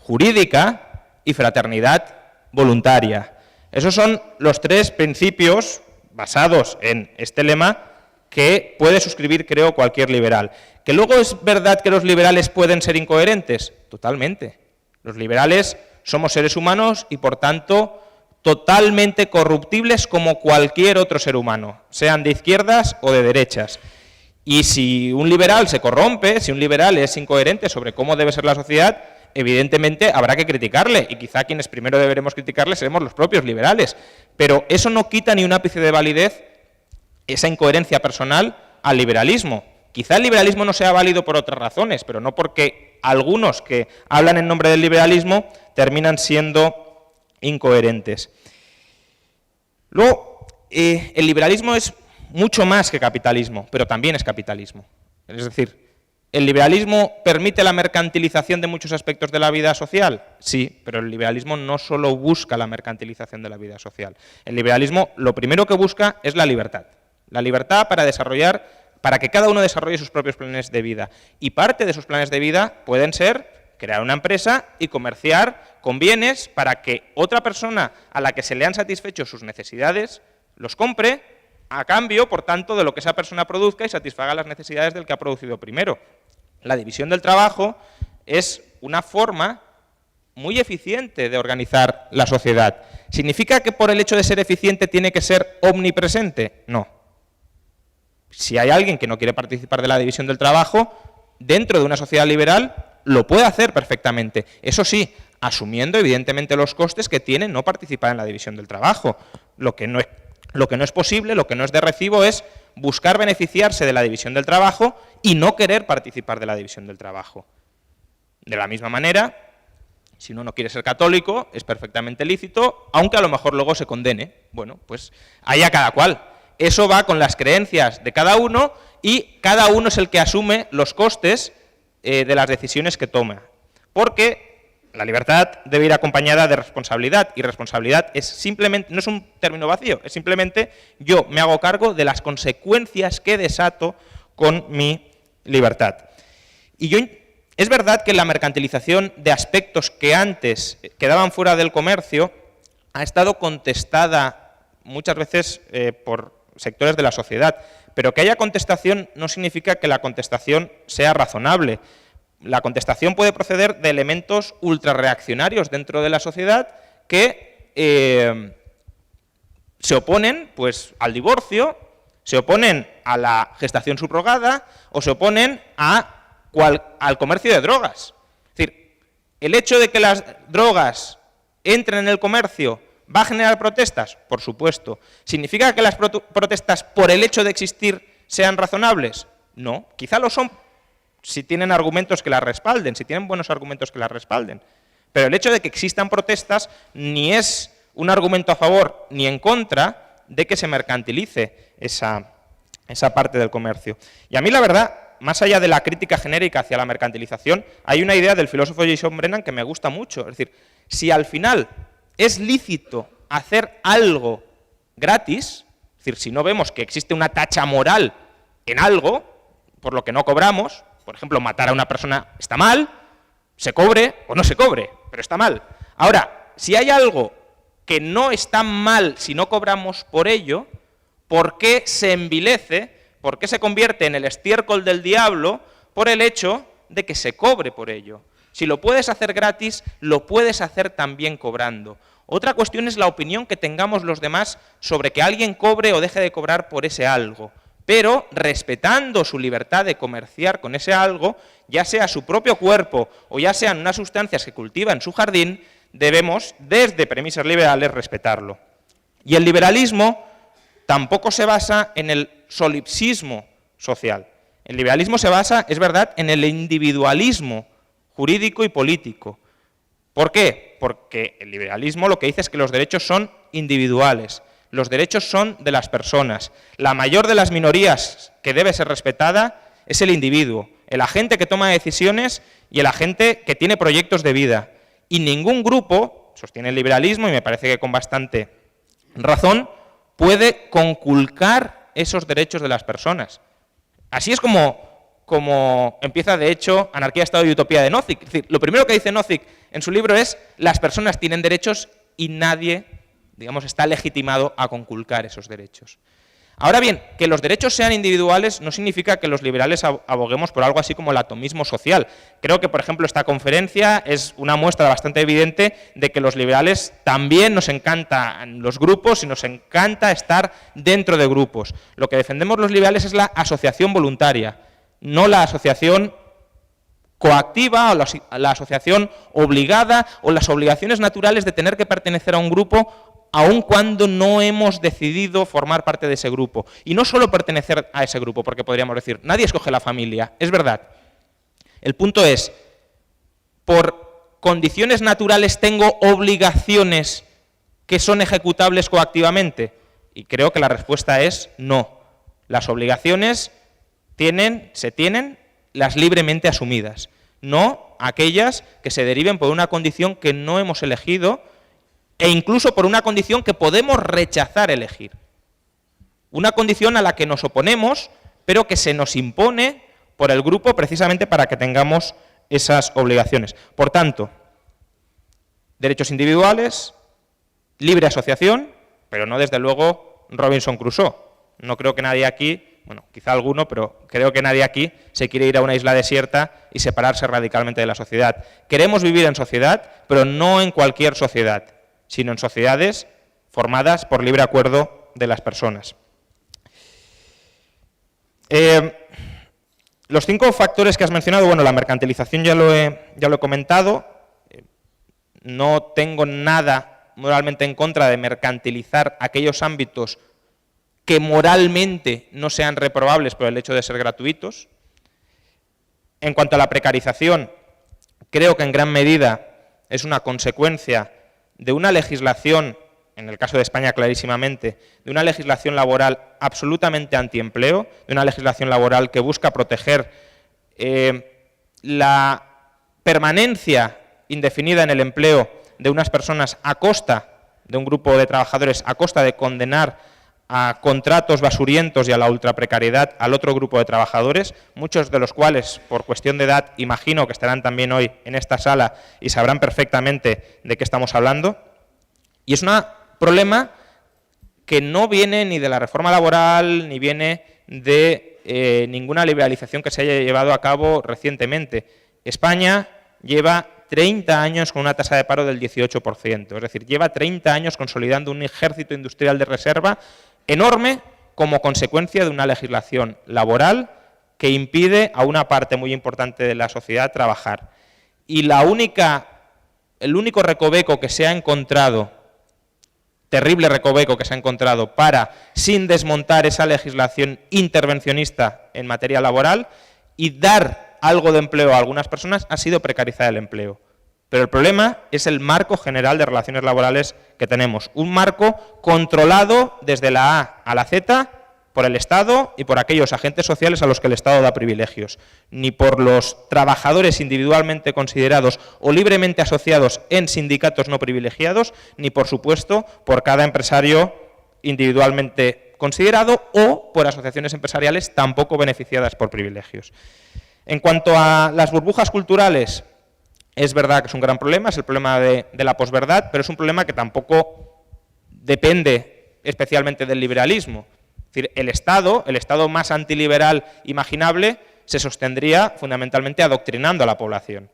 jurídica y fraternidad voluntaria. Esos son los tres principios basados en este lema que puede suscribir, creo, cualquier liberal. ¿Que luego es verdad que los liberales pueden ser incoherentes? Totalmente. Los liberales somos seres humanos y, por tanto, totalmente corruptibles como cualquier otro ser humano, sean de izquierdas o de derechas. Y si un liberal se corrompe, si un liberal es incoherente sobre cómo debe ser la sociedad, evidentemente habrá que criticarle, y quizá quienes primero deberemos criticarle seremos los propios liberales. Pero eso no quita ni un ápice de validez, esa incoherencia personal, al liberalismo. Quizá el liberalismo no sea válido por otras razones, pero no porque algunos que hablan en nombre del liberalismo terminan siendo incoherentes. Luego, el liberalismo es mucho más que capitalismo, pero también es capitalismo. Es decir, ¿el liberalismo permite la mercantilización de muchos aspectos de la vida social? Sí, pero el liberalismo no solo busca la mercantilización de la vida social. El liberalismo lo primero que busca es la libertad. La libertad para que cada uno desarrolle sus propios planes de vida. Y parte de sus planes de vida pueden ser crear una empresa y comerciar con bienes para que otra persona a la que se le han satisfecho sus necesidades los compre a cambio, por tanto, de lo que esa persona produzca y satisfaga las necesidades del que ha producido primero. La división del trabajo es una forma muy eficiente de organizar la sociedad. ¿Significa que por el hecho de ser eficiente tiene que ser omnipresente? No. Si hay alguien que no quiere participar de la división del trabajo, dentro de una sociedad liberal lo puede hacer perfectamente. Eso sí, asumiendo evidentemente los costes que tiene no participar en la división del trabajo. Lo que no es posible, lo que no es de recibo es buscar beneficiarse de la división del trabajo y no querer participar de la división del trabajo. De la misma manera, si uno no quiere ser católico, es perfectamente lícito, aunque a lo mejor luego se condene. Bueno, pues allá cada cual. Eso va con las creencias de cada uno y cada uno es el que asume los costes de las decisiones que toma. Porque la libertad debe ir acompañada de responsabilidad, y responsabilidad es simplemente, no es un término vacío, es simplemente yo me hago cargo de las consecuencias que desato con mi libertad. Es verdad que la mercantilización de aspectos que antes quedaban fuera del comercio ha estado contestada muchas veces por sectores de la sociedad, pero que haya contestación no significa que la contestación sea razonable. La contestación puede proceder de elementos ultrarreaccionarios dentro de la sociedad que se oponen pues, al divorcio, se oponen a la gestación subrogada o se oponen al comercio de drogas. Es decir, el hecho de que las drogas entren en el comercio ¿va a generar protestas? Por supuesto. ¿Significa que las protestas por el hecho de existir sean razonables? No, quizá lo son si tienen argumentos que las respalden, si tienen buenos argumentos que las respalden. Pero el hecho de que existan protestas ni es un argumento a favor ni en contra de que se mercantilice esa parte del comercio. Y a mí la verdad, más allá de la crítica genérica hacia la mercantilización, hay una idea del filósofo Jason Brennan que me gusta mucho. Es decir, si al final es lícito hacer algo gratis, es decir, si no vemos que existe una tacha moral en algo, por lo que no cobramos, por ejemplo, matar a una persona está mal, se cobre o no se cobre, pero está mal. Ahora, si hay algo que no está mal si no cobramos por ello, ¿por qué se envilece, por qué se convierte en el estiércol del diablo por el hecho de que se cobre por ello? Si lo puedes hacer gratis, lo puedes hacer también cobrando. Otra cuestión es la opinión que tengamos los demás sobre que alguien cobre o deje de cobrar por ese algo, pero respetando su libertad de comerciar con ese algo, ya sea su propio cuerpo o ya sean unas sustancias que cultiva en su jardín, debemos, desde premisas liberales, respetarlo. Y el liberalismo tampoco se basa en el solipsismo social. El liberalismo se basa, es verdad, en el individualismo jurídico y político. ¿Por qué? Porque el liberalismo lo que dice es que los derechos son individuales, los derechos son de las personas. La mayor de las minorías que debe ser respetada es el individuo, el agente que toma decisiones y el agente que tiene proyectos de vida. Y ningún grupo, sostiene el liberalismo, y me parece que con bastante razón, puede conculcar esos derechos de las personas. Así es como empieza, de hecho, Anarquía, Estado y Utopía de Nozick. Es decir, lo primero que dice Nozick en su libro es: las personas tienen derechos y nadie, digamos, está legitimado a conculcar esos derechos. Ahora bien, que los derechos sean individuales no significa que los liberales aboguemos por algo así como el atomismo social. Creo que, por ejemplo, esta conferencia es una muestra bastante evidente de que los liberales también nos encantan los grupos y nos encanta estar dentro de grupos. Lo que defendemos los liberales es la asociación voluntaria, no la asociación coactiva o la asociación obligada o las obligaciones naturales de tener que pertenecer a un grupo aun cuando no hemos decidido formar parte de ese grupo. Y no solo pertenecer a ese grupo, porque podríamos decir, nadie escoge la familia, es verdad. El punto es, ¿por condiciones naturales tengo obligaciones que son ejecutables coactivamente? Y creo que la respuesta es no. Las obligaciones se tienen las libremente asumidas, no aquellas que se deriven por una condición que no hemos elegido e incluso por una condición que podemos rechazar elegir. Una condición a la que nos oponemos, pero que se nos impone por el grupo precisamente para que tengamos esas obligaciones. Por tanto, derechos individuales, libre asociación, pero no desde luego Robinson Crusoe. No creo que nadie aquí, bueno, quizá alguno, pero creo que nadie aquí se quiere ir a una isla desierta y separarse radicalmente de la sociedad. Queremos vivir en sociedad, pero no en cualquier sociedad, sino en sociedades formadas por libre acuerdo de las personas. Los 5 factores que has mencionado, bueno, la mercantilización ya lo he comentado. No tengo nada moralmente en contra de mercantilizar aquellos ámbitos que moralmente no sean reprobables por el hecho de ser gratuitos. En cuanto a la precarización, creo que en gran medida es una consecuencia de una legislación, en el caso de España clarísimamente, de una legislación laboral absolutamente antiempleo, de una legislación laboral que busca proteger la permanencia indefinida en el empleo de unas personas a costa de un grupo de trabajadores, a costa de condenar a contratos basurientos y a la ultraprecariedad al otro grupo de trabajadores, muchos de los cuales, por cuestión de edad, imagino que estarán también hoy en esta sala y sabrán perfectamente de qué estamos hablando. Y es un problema que no viene ni de la reforma laboral, ni viene de ninguna liberalización que se haya llevado a cabo recientemente. España lleva 30 años con una tasa de paro del 18%, es decir, lleva 30 años consolidando un ejército industrial de reserva enorme como consecuencia de una legislación laboral que impide a una parte muy importante de la sociedad trabajar. Y el único recoveco que se ha encontrado, terrible recoveco que se ha encontrado para, sin desmontar esa legislación intervencionista en materia laboral y dar algo de empleo a algunas personas, ha sido precarizar el empleo. Pero el problema es el marco general de relaciones laborales que tenemos. Un marco controlado desde la A a la Z por el Estado y por aquellos agentes sociales a los que el Estado da privilegios. Ni por los trabajadores individualmente considerados o libremente asociados en sindicatos no privilegiados, ni por supuesto por cada empresario individualmente considerado o por asociaciones empresariales tampoco beneficiadas por privilegios. En cuanto a las burbujas culturales, es verdad que es un gran problema, es el problema de la posverdad, pero es un problema que tampoco depende especialmente del liberalismo. Es decir, el Estado más antiliberal imaginable, se sostendría fundamentalmente adoctrinando a la población.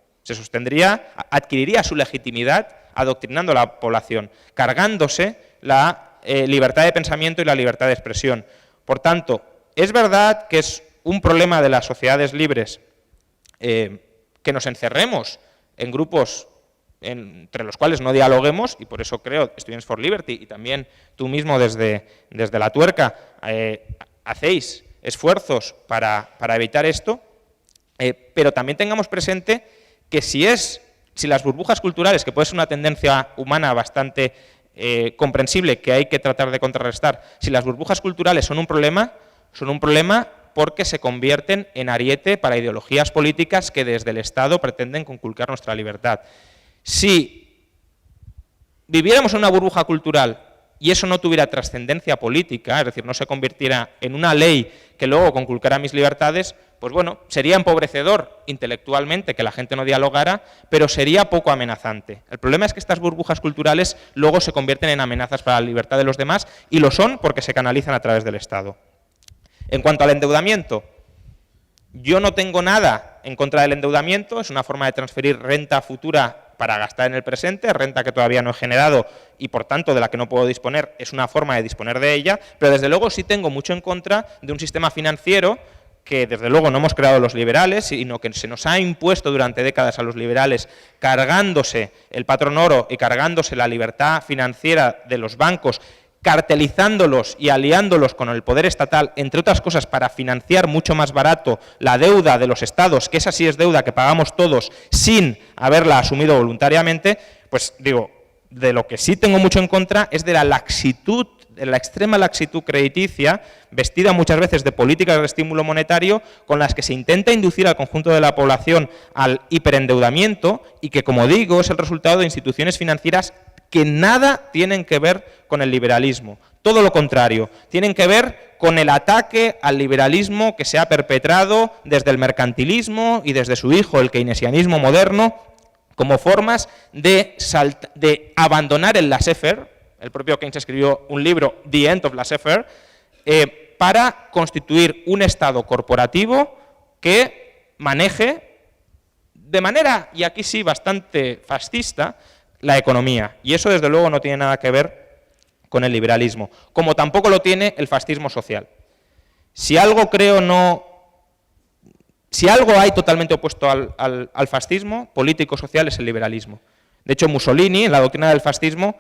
Adquiriría su legitimidad adoctrinando a la población, cargándose la libertad de pensamiento y la libertad de expresión. Por tanto, es verdad que es un problema de las sociedades libres que nos encerremos en grupos entre los cuales no dialoguemos, y por eso creo Students for Liberty y también tú mismo desde La Tuerca hacéis esfuerzos para evitar esto, pero también tengamos presente que si es Si las burbujas culturales, que puede ser una tendencia humana bastante comprensible que hay que tratar de contrarrestar, si las burbujas culturales son un problema porque se convierten en ariete para ideologías políticas que desde el Estado pretenden conculcar nuestra libertad. Si viviéramos en una burbuja cultural y eso no tuviera trascendencia política, es decir, no se convirtiera en una ley que luego conculcara mis libertades, pues bueno, sería empobrecedor intelectualmente que la gente no dialogara, pero sería poco amenazante. El problema es que estas burbujas culturales luego se convierten en amenazas para la libertad de los demás, y lo son porque se canalizan a través del Estado. En cuanto al endeudamiento, yo no tengo nada en contra del endeudamiento, es una forma de transferir renta futura para gastar en el presente, renta que todavía no he generado y por tanto de la que no puedo disponer, es una forma de disponer de ella, pero desde luego sí tengo mucho en contra de un sistema financiero que desde luego no hemos creado los liberales, sino que se nos ha impuesto durante décadas a los liberales, cargándose el patrón oro y cargándose la libertad financiera de los bancos, cartelizándolos y aliándolos con el poder estatal, entre otras cosas para financiar mucho más barato la deuda de los estados, que esa sí es deuda que pagamos todos sin haberla asumido voluntariamente, pues digo, de lo que sí tengo mucho en contra es de la laxitud, de la extrema laxitud crediticia, vestida muchas veces de políticas de estímulo monetario, con las que se intenta inducir al conjunto de la población al hiperendeudamiento y que, como digo, es el resultado de instituciones financieras que nada tienen que ver con el liberalismo, todo lo contrario, tienen que ver con el ataque al liberalismo que se ha perpetrado desde el mercantilismo y desde su hijo, el keynesianismo moderno, como formas de abandonar el laissez-faire. El propio Keynes escribió un libro, The End of Laissez-faire, para constituir un Estado corporativo que maneje de manera, y aquí sí, bastante fascista, la economía. Y eso, desde luego, no tiene nada que ver con el liberalismo, como tampoco lo tiene el fascismo social. Si algo hay totalmente opuesto al fascismo político-social es el liberalismo. De hecho, Mussolini, en la doctrina del fascismo,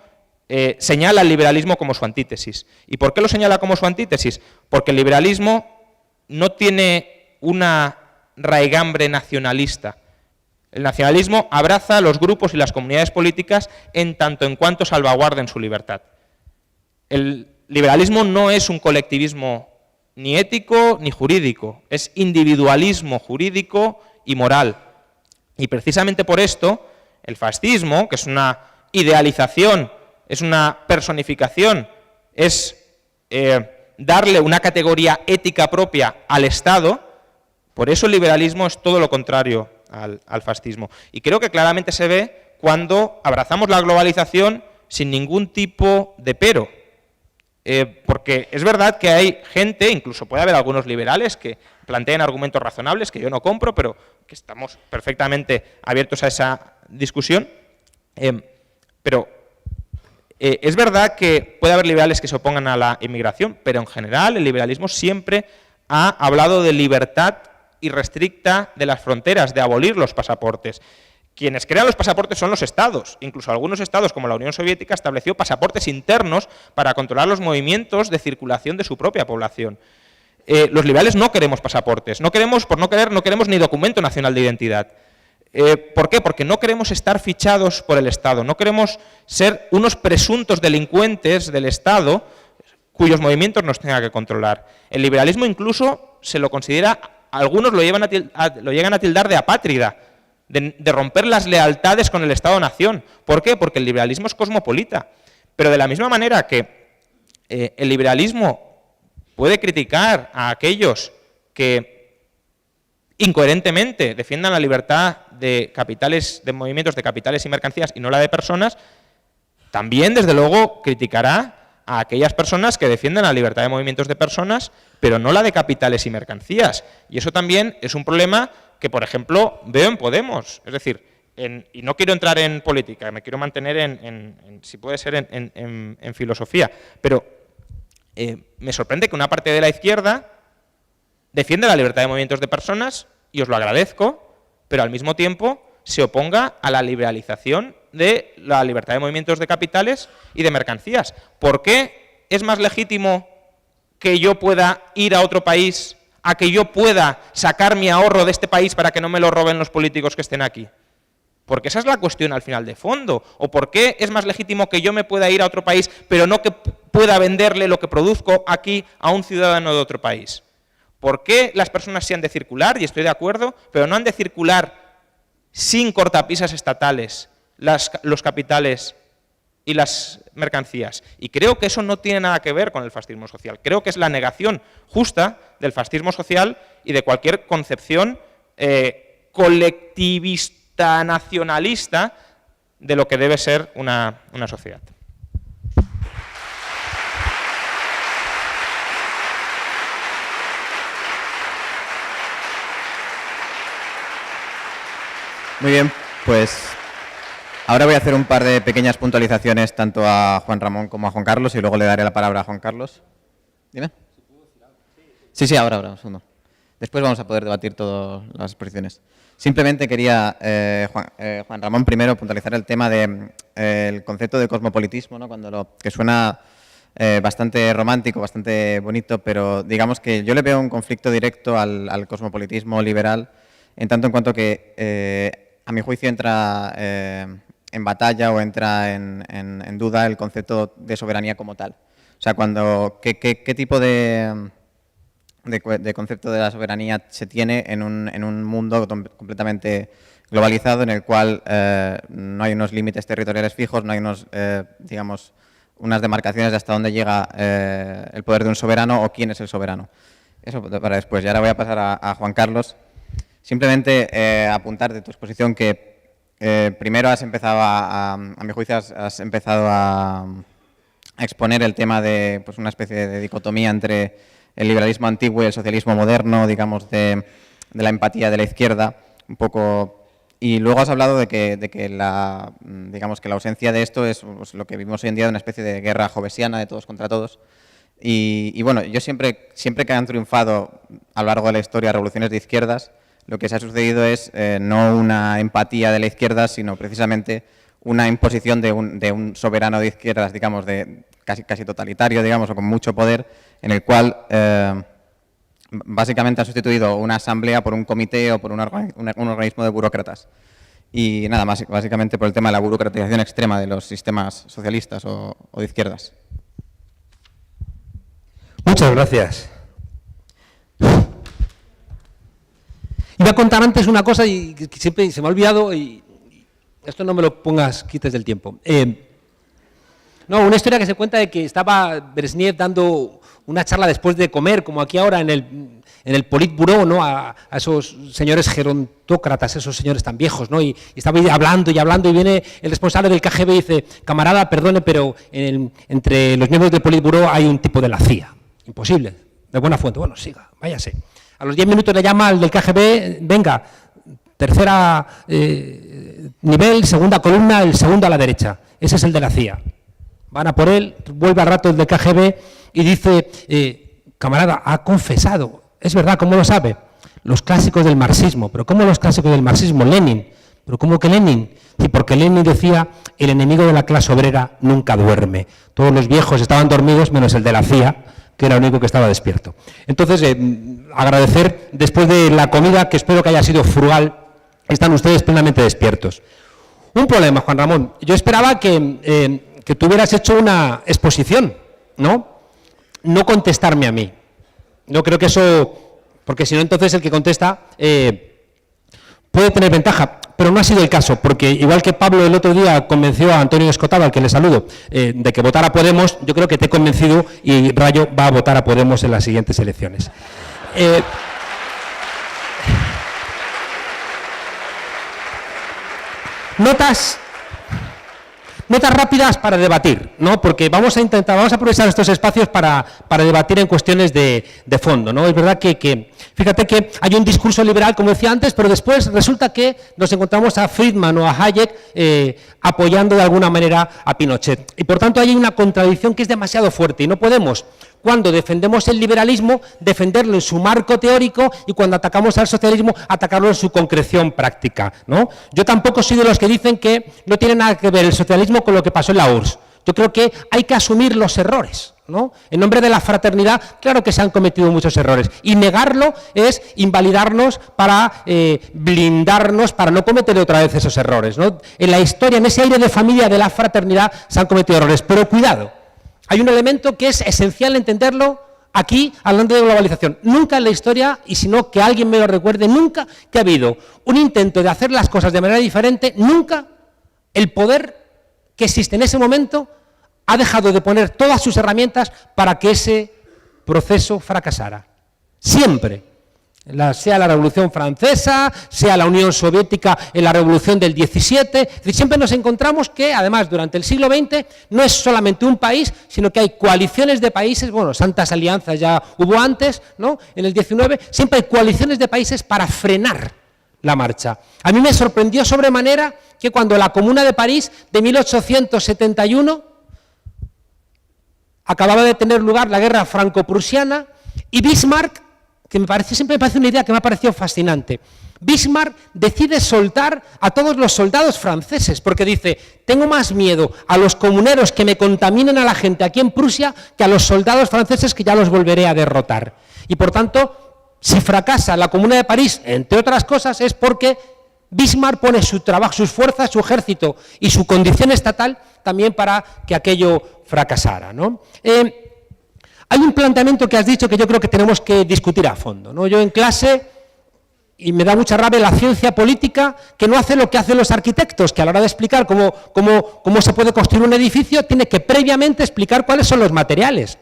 señala el liberalismo como su antítesis. ¿Y por qué lo señala como su antítesis? Porque el liberalismo no tiene una raigambre nacionalista. El nacionalismo abraza a los grupos y las comunidades políticas en tanto en cuanto salvaguarden su libertad. El liberalismo no es un colectivismo ni ético ni jurídico, es individualismo jurídico y moral. Y precisamente por esto, el fascismo, que es una idealización, es una personificación, es darle una categoría ética propia al Estado, por eso el liberalismo es todo lo contrario al fascismo. Y creo que claramente se ve cuando abrazamos la globalización sin ningún tipo de pero. Porque es verdad que hay gente, incluso puede haber algunos liberales que planteen argumentos razonables que yo no compro, pero que estamos perfectamente abiertos a esa discusión. Pero es verdad que puede haber liberales que se opongan a la inmigración, pero en general el liberalismo siempre ha hablado de libertad irrestricta de las fronteras, de abolir los pasaportes. Quienes crean los pasaportes son los estados. Incluso algunos estados, como la Unión Soviética, estableció pasaportes internos para controlar los movimientos de circulación de su propia población. Los liberales no queremos pasaportes, no queremos ni documento nacional de identidad. ¿Por qué? Porque no queremos estar fichados por el Estado, no queremos ser unos presuntos delincuentes del Estado cuyos movimientos nos tenga que controlar. El liberalismo incluso se lo considera, algunos lo llegan a tildar de apátrida, de romper las lealtades con el Estado-nación. ¿Por qué? Porque el liberalismo es cosmopolita. Pero de la misma manera que el liberalismo puede criticar a aquellos que incoherentemente defiendan la libertad de capitales, de movimientos de capitales y mercancías y no la de personas, también, desde luego, criticará a aquellas personas que defienden la libertad de movimientos de personas, pero no la de capitales y mercancías. Y eso también es un problema que, por ejemplo, veo en Podemos. Es decir, y no quiero entrar en política, me quiero mantener si puede ser, en filosofía, pero me sorprende que una parte de la izquierda defiende la libertad de movimientos de personas, y os lo agradezco, pero al mismo tiempo se oponga a la liberalización de la libertad de movimientos de capitales y de mercancías. ¿Por qué es más legítimo que yo pueda ir a otro país a que yo pueda sacar mi ahorro de este país para que no me lo roben los políticos que estén aquí? Porque esa es la cuestión al final de fondo. ¿O por qué es más legítimo que yo me pueda ir a otro país, pero no que pueda venderle lo que produzco aquí a un ciudadano de otro país? ¿Por qué las personas sí han de circular? Y estoy de acuerdo, pero no han de circular sin cortapisas estatales los capitales y las mercancías. Y creo que eso no tiene nada que ver con el fascismo social. Creo que es la negación justa del fascismo social y de cualquier concepción colectivista, nacionalista, de lo que debe ser una sociedad. Muy bien, pues ahora voy a hacer un par de pequeñas puntualizaciones tanto a Juan Ramón como a Juan Carlos y luego le daré la palabra a Juan Carlos. Dime. Sí, ahora, un segundo. Después vamos a poder debatir todas las exposiciones. Simplemente quería, Juan Ramón, primero puntualizar el tema del concepto de cosmopolitismo, ¿no? Que suena bastante romántico, bastante bonito, pero digamos que yo le veo un conflicto directo al cosmopolitismo liberal, en tanto en cuanto que, a mi juicio, entra en batalla o entra en duda el concepto de soberanía como tal. O sea, ¿qué tipo de concepto de la soberanía se tiene en un mundo completamente globalizado en el cual no hay unos límites territoriales fijos, no hay unas demarcaciones de hasta dónde llega el poder de un soberano o quién es el soberano? Eso para después. Y ahora voy a pasar a Juan Carlos. Simplemente apuntar de tu exposición que primero has empezado a mi juicio, has empezado a exponer el tema de una especie de dicotomía entre el liberalismo antiguo y el socialismo moderno, digamos, de la empatía de la izquierda, un poco. Y luego has hablado de que la ausencia de esto es lo que vivimos hoy en día, de una especie de guerra jovesiana de todos contra todos. Y bueno, yo siempre que han triunfado a lo largo de la historia revoluciones de izquierdas, lo que se ha sucedido es no una empatía de la izquierda, sino precisamente una imposición de un soberano de izquierdas, digamos, de casi totalitario, digamos, o con mucho poder, en el cual básicamente ha sustituido una asamblea por un comité o por un organismo de burócratas. Y nada más, básicamente por el tema de la burocratización extrema de los sistemas socialistas o de izquierdas. Muchas gracias. Iba a contar antes una cosa y que siempre se me ha olvidado, y esto no me lo quites del tiempo. No, una historia que se cuenta de que estaba Brezhnev dando una charla después de comer, como aquí ahora en el Politburó, ¿no? A esos señores gerontócratas, esos señores tan viejos, ¿no? Y estaba hablando y viene el responsable del KGB y dice: camarada, perdone, pero entre los miembros del Politburó hay un tipo de la CIA. Imposible, de buena fuente. Bueno, siga, váyase. A los 10 minutos le llama al del KGB: venga, tercera nivel, segunda columna, el segundo a la derecha. Ese es el de la CIA. Van a por él, vuelve al rato el del KGB y dice: camarada, ha confesado. Es verdad, ¿cómo lo sabe? Los clásicos del marxismo. ¿Pero cómo los clásicos del marxismo? Lenin. ¿Pero cómo que Lenin? Sí, porque Lenin decía: el enemigo de la clase obrera nunca duerme. Todos los viejos estaban dormidos menos el de la CIA, que era el único que estaba despierto. Entonces, agradecer, después de la comida, que espero que haya sido frugal, están ustedes plenamente despiertos. Un problema, Juan Ramón. Yo esperaba que tú hubieras hecho una exposición, ¿no? No contestarme a mí. No creo que eso, porque si no, entonces el que contesta puede tener ventaja, pero no ha sido el caso, porque igual que Pablo el otro día convenció a Antonio Escotado, al que le saludo, de que votara a Podemos, yo creo que te he convencido y Rayo va a votar a Podemos en las siguientes elecciones. Notas rápidas para debatir, ¿no? Porque vamos a aprovechar estos espacios para debatir en cuestiones de fondo, ¿no? Es verdad que fíjate que hay un discurso liberal, como decía antes, pero después resulta que nos encontramos a Friedman o a Hayek apoyando de alguna manera a Pinochet. Y por tanto hay una contradicción que es demasiado fuerte y no podemos, cuando defendemos el liberalismo, defenderlo en su marco teórico, y cuando atacamos al socialismo, atacarlo en su concreción práctica, ¿no? Yo tampoco soy de los que dicen que no tiene nada que ver el socialismo con lo que pasó en la URSS. Yo creo que hay que asumir los errores. ¿no? En nombre de la fraternidad, claro que se han cometido muchos errores. Y negarlo es invalidarnos para blindarnos, para no cometer otra vez esos errores, ¿no? En la historia, en ese aire de familia de la fraternidad, se han cometido errores. Pero cuidado, hay un elemento que es esencial entenderlo aquí, hablando de globalización. Nunca en la historia, y si no que alguien me lo recuerde, nunca que ha habido un intento de hacer las cosas de manera diferente, nunca el poder que existe en ese momento ha dejado de poner todas sus herramientas para que ese proceso fracasara. Siempre. Sea la Revolución Francesa, sea la Unión Soviética en la Revolución del 17, es decir, siempre nos encontramos que, además, durante el siglo XX, no es solamente un país, sino que hay coaliciones de países, bueno, santas alianzas ya hubo antes, ¿no? En el 19, siempre hay coaliciones de países para frenar la marcha. A mí me sorprendió sobremanera que cuando la Comuna de París de 1871 acababa de tener lugar la guerra franco-prusiana y Bismarck, que siempre me parece una idea que me ha parecido fascinante, Bismarck decide soltar a todos los soldados franceses porque dice, tengo más miedo a los comuneros que me contaminen a la gente aquí en Prusia que a los soldados franceses que ya los volveré a derrotar. Y por tanto, si fracasa la Comuna de París, entre otras cosas, es porque Bismarck pone su trabajo, sus fuerzas, su ejército y su condición estatal también para que aquello fracasara, ¿no? Hay un planteamiento que has dicho que yo creo que tenemos que discutir a fondo, ¿no? Yo en clase, y me da mucha rabia la ciencia política, que no hace lo que hacen los arquitectos, que a la hora de explicar cómo se puede construir un edificio, tiene que previamente explicar cuáles son los materiales.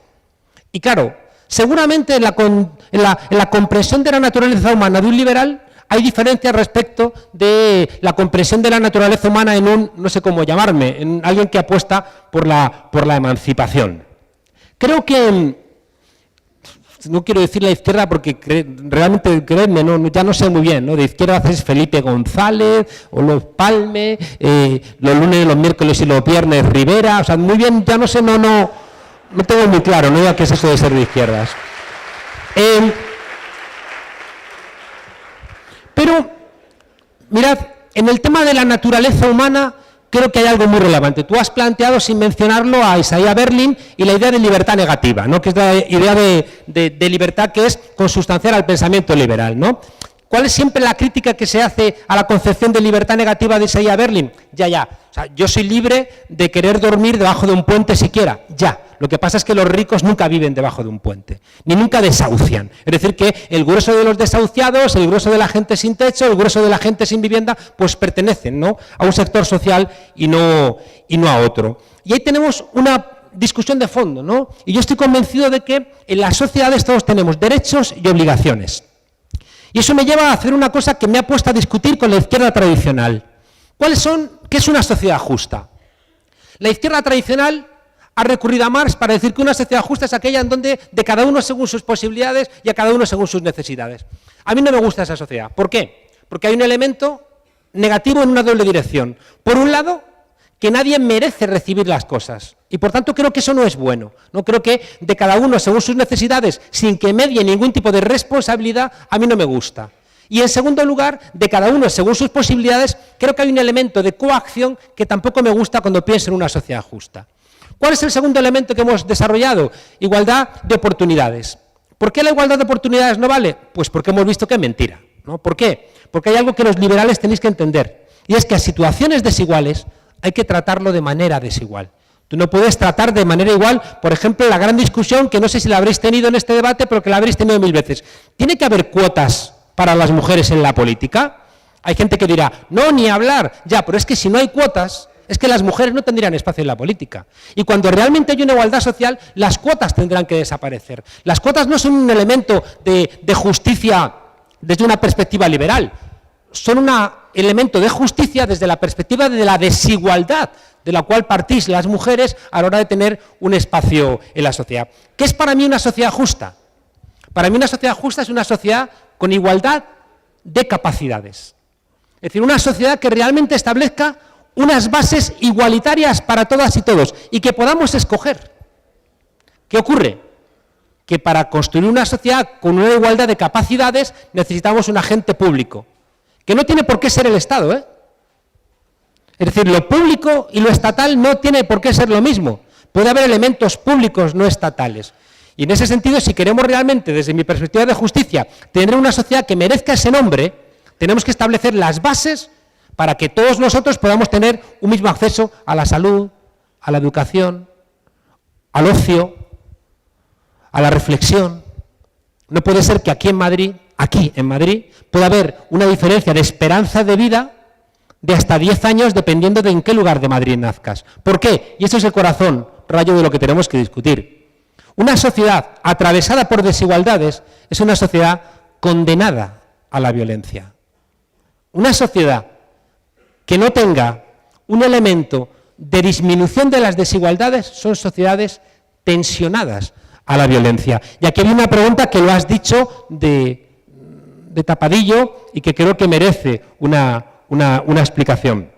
Y claro, seguramente en la comprensión de la naturaleza humana de un liberal, hay diferencias respecto de la comprensión de la naturaleza humana en un, no sé cómo llamarme, en alguien que apuesta por la emancipación. Creo que, no quiero decir la izquierda porque realmente, creedme, ya no sé muy bien, ¿no? De izquierda es Felipe González, Olof Palme, los lunes, los miércoles y los viernes Rivera, o sea, muy bien, ya no sé, no tengo muy claro, ¿no? ¿Qué es eso de ser de izquierdas? Pero, mirad, en el tema de la naturaleza humana, creo que hay algo muy relevante. Tú has planteado, sin mencionarlo, a Isaiah Berlin y la idea de libertad negativa, ¿no? Que es la idea de libertad que es consustancial al pensamiento liberal, ¿no? ¿Cuál es siempre la crítica que se hace a la concepción de libertad negativa de Isaiah Berlin? Ya. O sea, yo soy libre de querer dormir debajo de un puente siquiera, ya. Lo que pasa es que los ricos nunca viven debajo de un puente, ni nunca desahucian. Es decir, que el grueso de los desahuciados, el grueso de la gente sin techo, el grueso de la gente sin vivienda, pues pertenecen, ¿no? A un sector social y no a otro. Y ahí tenemos una discusión de fondo, ¿no? Y yo estoy convencido de que en las sociedades todos tenemos derechos y obligaciones. Y eso me lleva a hacer una cosa que me ha puesto a discutir con la izquierda tradicional. ¿Qué es una sociedad justa? La izquierda tradicional ha recurrido a Marx para decir que una sociedad justa es aquella en donde de cada uno según sus posibilidades y a cada uno según sus necesidades. A mí no me gusta esa sociedad. ¿Por qué? Porque hay un elemento negativo en una doble dirección. Por un lado, que nadie merece recibir las cosas. Y por tanto creo que eso no es bueno. No creo que de cada uno según sus necesidades, sin que medie ningún tipo de responsabilidad, a mí no me gusta. Y en segundo lugar, de cada uno según sus posibilidades, creo que hay un elemento de coacción que tampoco me gusta cuando pienso en una sociedad justa. ¿Cuál es el segundo elemento que hemos desarrollado? Igualdad de oportunidades. ¿Por qué la igualdad de oportunidades no vale? Pues porque hemos visto que es mentira, ¿no? ¿Por qué? Porque hay algo que los liberales tenéis que entender, y es que a situaciones desiguales hay que tratarlo de manera desigual. Tú no puedes tratar de manera igual, por ejemplo, la gran discusión, que no sé si la habréis tenido en este debate, pero que la habréis tenido 1000 veces. ¿Tiene que haber cuotas para las mujeres en la política? Hay gente que dirá, no, ni hablar. Ya, pero es que si no hay cuotas, es que las mujeres no tendrían espacio en la política. Y cuando realmente hay una igualdad social, las cuotas tendrán que desaparecer. Las cuotas no son un elemento de justicia desde una perspectiva liberal, son un elemento de justicia desde la perspectiva de la desigualdad de la cual partís las mujeres a la hora de tener un espacio en la sociedad. ¿Qué es para mí una sociedad justa? Para mí una sociedad justa es una sociedad con igualdad de capacidades. Es decir, una sociedad que realmente establezca unas bases igualitarias para todas y todos y que podamos escoger. ¿Qué ocurre? Que para construir una sociedad con una igualdad de capacidades necesitamos un agente público, que no tiene por qué ser el Estado, Es decir, lo público y lo estatal no tiene por qué ser lo mismo, Puede haber elementos públicos no estatales. Y en ese sentido, si queremos realmente, desde mi perspectiva de justicia, tener una sociedad que merezca ese nombre, tenemos que establecer las bases para que todos nosotros podamos tener un mismo acceso a la salud, a la educación, al ocio, a la reflexión. No puede ser que aquí en Madrid, pueda haber una diferencia de esperanza de vida de hasta 10 años dependiendo de en qué lugar de Madrid nazcas. ¿Por qué? Y esto es el corazón, rayo de lo que tenemos que discutir. Una sociedad atravesada por desigualdades es una sociedad condenada a la violencia. Una sociedad que no tenga un elemento de disminución de las desigualdades son sociedades tensionadas a la violencia. Y aquí hay una pregunta que lo has dicho de tapadillo y que creo que merece una explicación.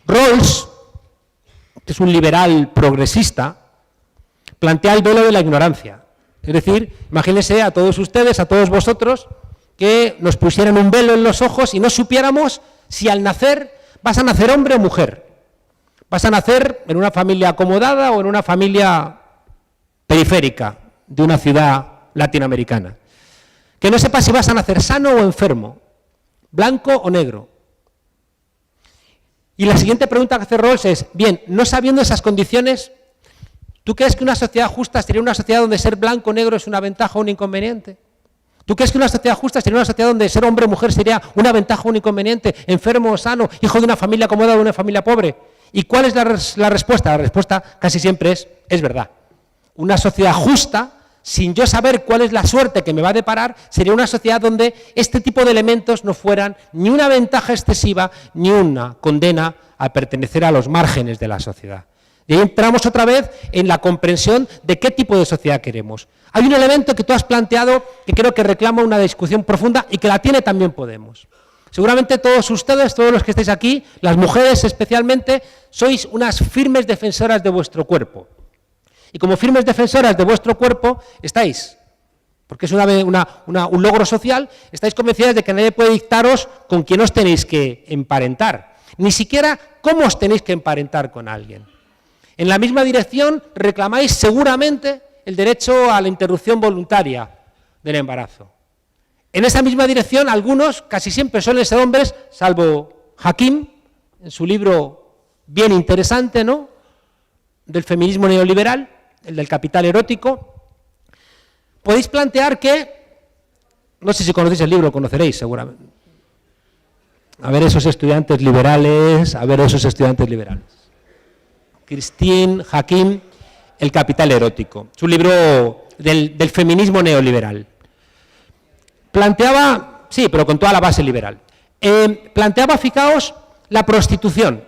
Rawls, que es un liberal progresista, plantea el velo de la ignorancia. Es decir, imagínense a todos ustedes, a todos vosotros, que nos pusieran un velo en los ojos y no supiéramos si al nacer vas a nacer hombre o mujer. Vas a nacer en una familia acomodada o en una familia periférica de una ciudad latinoamericana. Que no sepas si vas a nacer sano o enfermo, blanco o negro. Y la siguiente pregunta que hace Rawls es, bien, no sabiendo esas condiciones, ¿tú crees que una sociedad justa sería una sociedad donde ser blanco o negro es una ventaja o un inconveniente? ¿Tú crees que una sociedad justa sería una sociedad donde ser hombre o mujer sería una ventaja o un inconveniente, enfermo o sano, hijo de una familia acomodada o de una familia pobre? ¿Y cuál es la respuesta? La respuesta casi siempre es verdad. Una sociedad justa, sin yo saber cuál es la suerte que me va a deparar, sería una sociedad donde este tipo de elementos no fueran ni una ventaja excesiva ni una condena a pertenecer a los márgenes de la sociedad. Y ahí entramos otra vez en la comprensión de qué tipo de sociedad queremos. Hay un elemento que tú has planteado que creo que reclama una discusión profunda y que la tiene también Podemos. Seguramente todos ustedes, todos los que estáis aquí, las mujeres especialmente, sois unas firmes defensoras de vuestro cuerpo. Y como firmes defensoras de vuestro cuerpo estáis, porque es un logro social, estáis convencidas de que nadie puede dictaros con quién os tenéis que emparentar, ni siquiera cómo os tenéis que emparentar con alguien. En la misma dirección reclamáis seguramente el derecho a la interrupción voluntaria del embarazo. En esa misma dirección algunos, casi siempre suelen ser hombres, salvo Hakim, en su libro bien interesante, ¿no?, del feminismo neoliberal, el del capital erótico, podéis plantear que, no sé si conocéis el libro, lo conoceréis seguramente. A ver esos estudiantes liberales, Christine Hakim, El capital erótico, es un libro del feminismo neoliberal. Planteaba, sí, pero con toda la base liberal, planteaba, fijaos, la prostitución.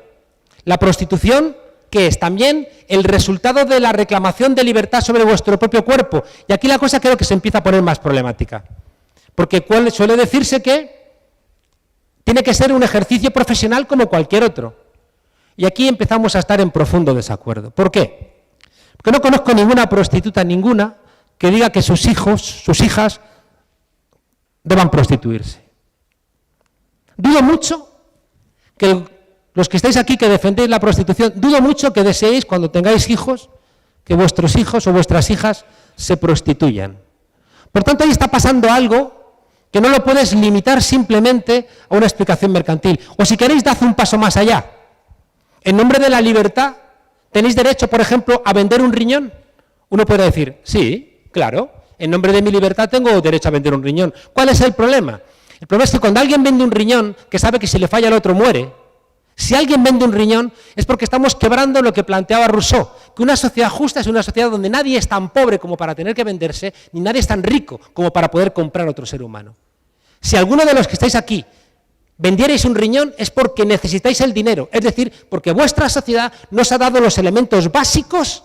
La prostitución que es también el resultado de la reclamación de libertad sobre vuestro propio cuerpo. Y aquí la cosa creo que se empieza a poner más problemática. Porque suele decirse que tiene que ser un ejercicio profesional como cualquier otro. Y aquí empezamos a estar en profundo desacuerdo. ¿Por qué? Porque no conozco ninguna prostituta, ninguna, que diga que sus hijos, sus hijas, deban prostituirse. Dudo mucho que los que estáis aquí que defendéis la prostitución, dudo mucho que deseéis cuando tengáis hijos, que vuestros hijos o vuestras hijas se prostituyan. Por tanto, ahí está pasando algo que no lo puedes limitar simplemente a una explicación mercantil. O si queréis, dad un paso más allá. En nombre de la libertad, ¿tenéis derecho, por ejemplo, a vender un riñón? Uno puede decir, sí, claro, en nombre de mi libertad tengo derecho a vender un riñón. ¿Cuál es el problema? El problema es que cuando alguien vende un riñón, que sabe que si le falla al otro muere, si alguien vende un riñón es porque estamos quebrando lo que planteaba Rousseau, que una sociedad justa es una sociedad donde nadie es tan pobre como para tener que venderse, ni nadie es tan rico como para poder comprar a otro ser humano. Si alguno de los que estáis aquí vendierais un riñón es porque necesitáis el dinero, es decir, porque vuestra sociedad nos ha dado los elementos básicos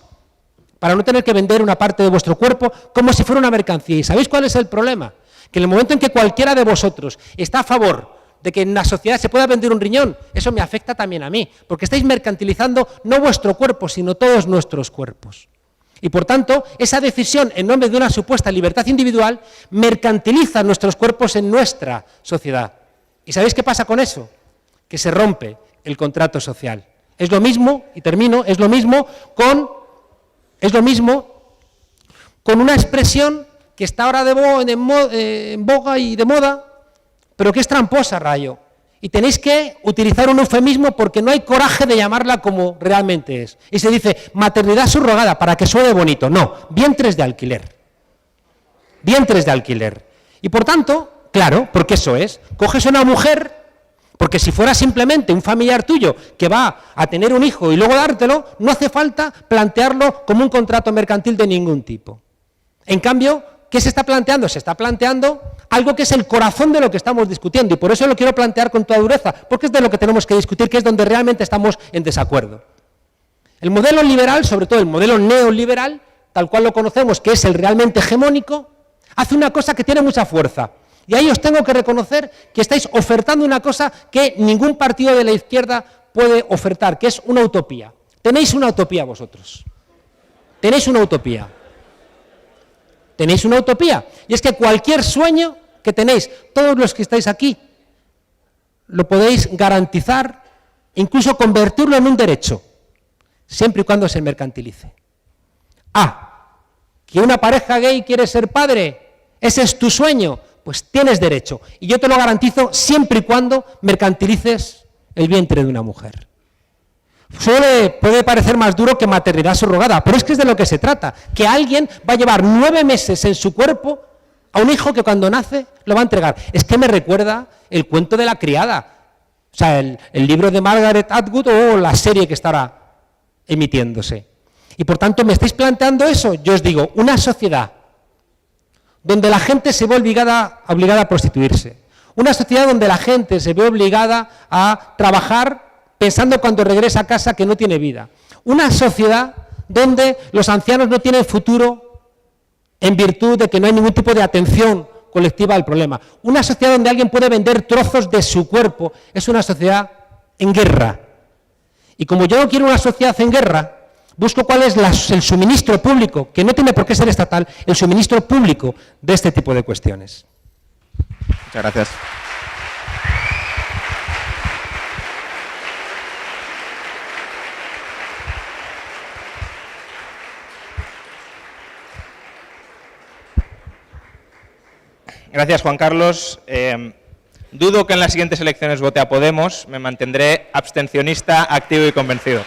para no tener que vender una parte de vuestro cuerpo como si fuera una mercancía. ¿Y sabéis cuál es el problema? Que en el momento en que cualquiera de vosotros está a favor de que en la sociedad se pueda vender un riñón, eso me afecta también a mí, porque estáis mercantilizando no vuestro cuerpo, sino todos nuestros cuerpos. Y por tanto, esa decisión en nombre de una supuesta libertad individual mercantiliza nuestros cuerpos en nuestra sociedad. ¿Y sabéis qué pasa con eso? Que se rompe el contrato social. Es lo mismo, y termino, es lo mismo con Es lo mismo con una expresión que está ahora en boga y de moda, pero que es tramposa, Rayo. Y tenéis que utilizar un eufemismo porque no hay coraje de llamarla como realmente es. Y se dice maternidad subrogada para que suene bonito. No, vientres de alquiler. Vientres de alquiler. Y por tanto, claro, porque eso es, coges a una mujer, porque si fuera simplemente un familiar tuyo que va a tener un hijo y luego dártelo, no hace falta plantearlo como un contrato mercantil de ningún tipo. En cambio, ¿qué se está planteando? Se está planteando algo que es el corazón de lo que estamos discutiendo, y por eso lo quiero plantear con toda dureza, porque es de lo que tenemos que discutir, que es donde realmente estamos en desacuerdo. El modelo liberal, sobre todo el modelo neoliberal, tal cual lo conocemos, que es el realmente hegemónico, hace una cosa que tiene mucha fuerza. Y ahí os tengo que reconocer que estáis ofertando una cosa que ningún partido de la izquierda puede ofertar, que es una utopía. Tenéis una utopía vosotros. Tenéis una utopía. Tenéis una utopía. Y es que cualquier sueño que tenéis, todos los que estáis aquí, lo podéis garantizar, incluso convertirlo en un derecho, siempre y cuando se mercantilice. Que una pareja gay quiere ser padre, ese es tu sueño, pues tienes derecho. Y yo te lo garantizo siempre y cuando mercantilices el vientre de una mujer. Puede parecer más duro que maternidad subrogada, pero es que es de lo que se trata, que alguien va a llevar 9 meses en su cuerpo a un hijo que cuando nace lo va a entregar. Es que me recuerda el cuento de la criada, o sea, el libro de Margaret Atwood o la serie que estará emitiéndose. Y por tanto, ¿me estáis planteando eso? Yo os digo, una sociedad donde la gente se ve obligada a prostituirse, una sociedad donde la gente se ve obligada a trabajar pensando cuando regresa a casa que no tiene vida, una sociedad donde los ancianos no tienen futuro en virtud de que no hay ningún tipo de atención colectiva al problema, una sociedad donde alguien puede vender trozos de su cuerpo, es una sociedad en guerra. Y como yo no quiero una sociedad en guerra, busco cuál es el suministro público, que no tiene por qué ser estatal, el suministro público de este tipo de cuestiones. Muchas gracias. Gracias, Juan Carlos. Dudo que en las siguientes elecciones vote a Podemos. Me mantendré abstencionista, activo y convencido.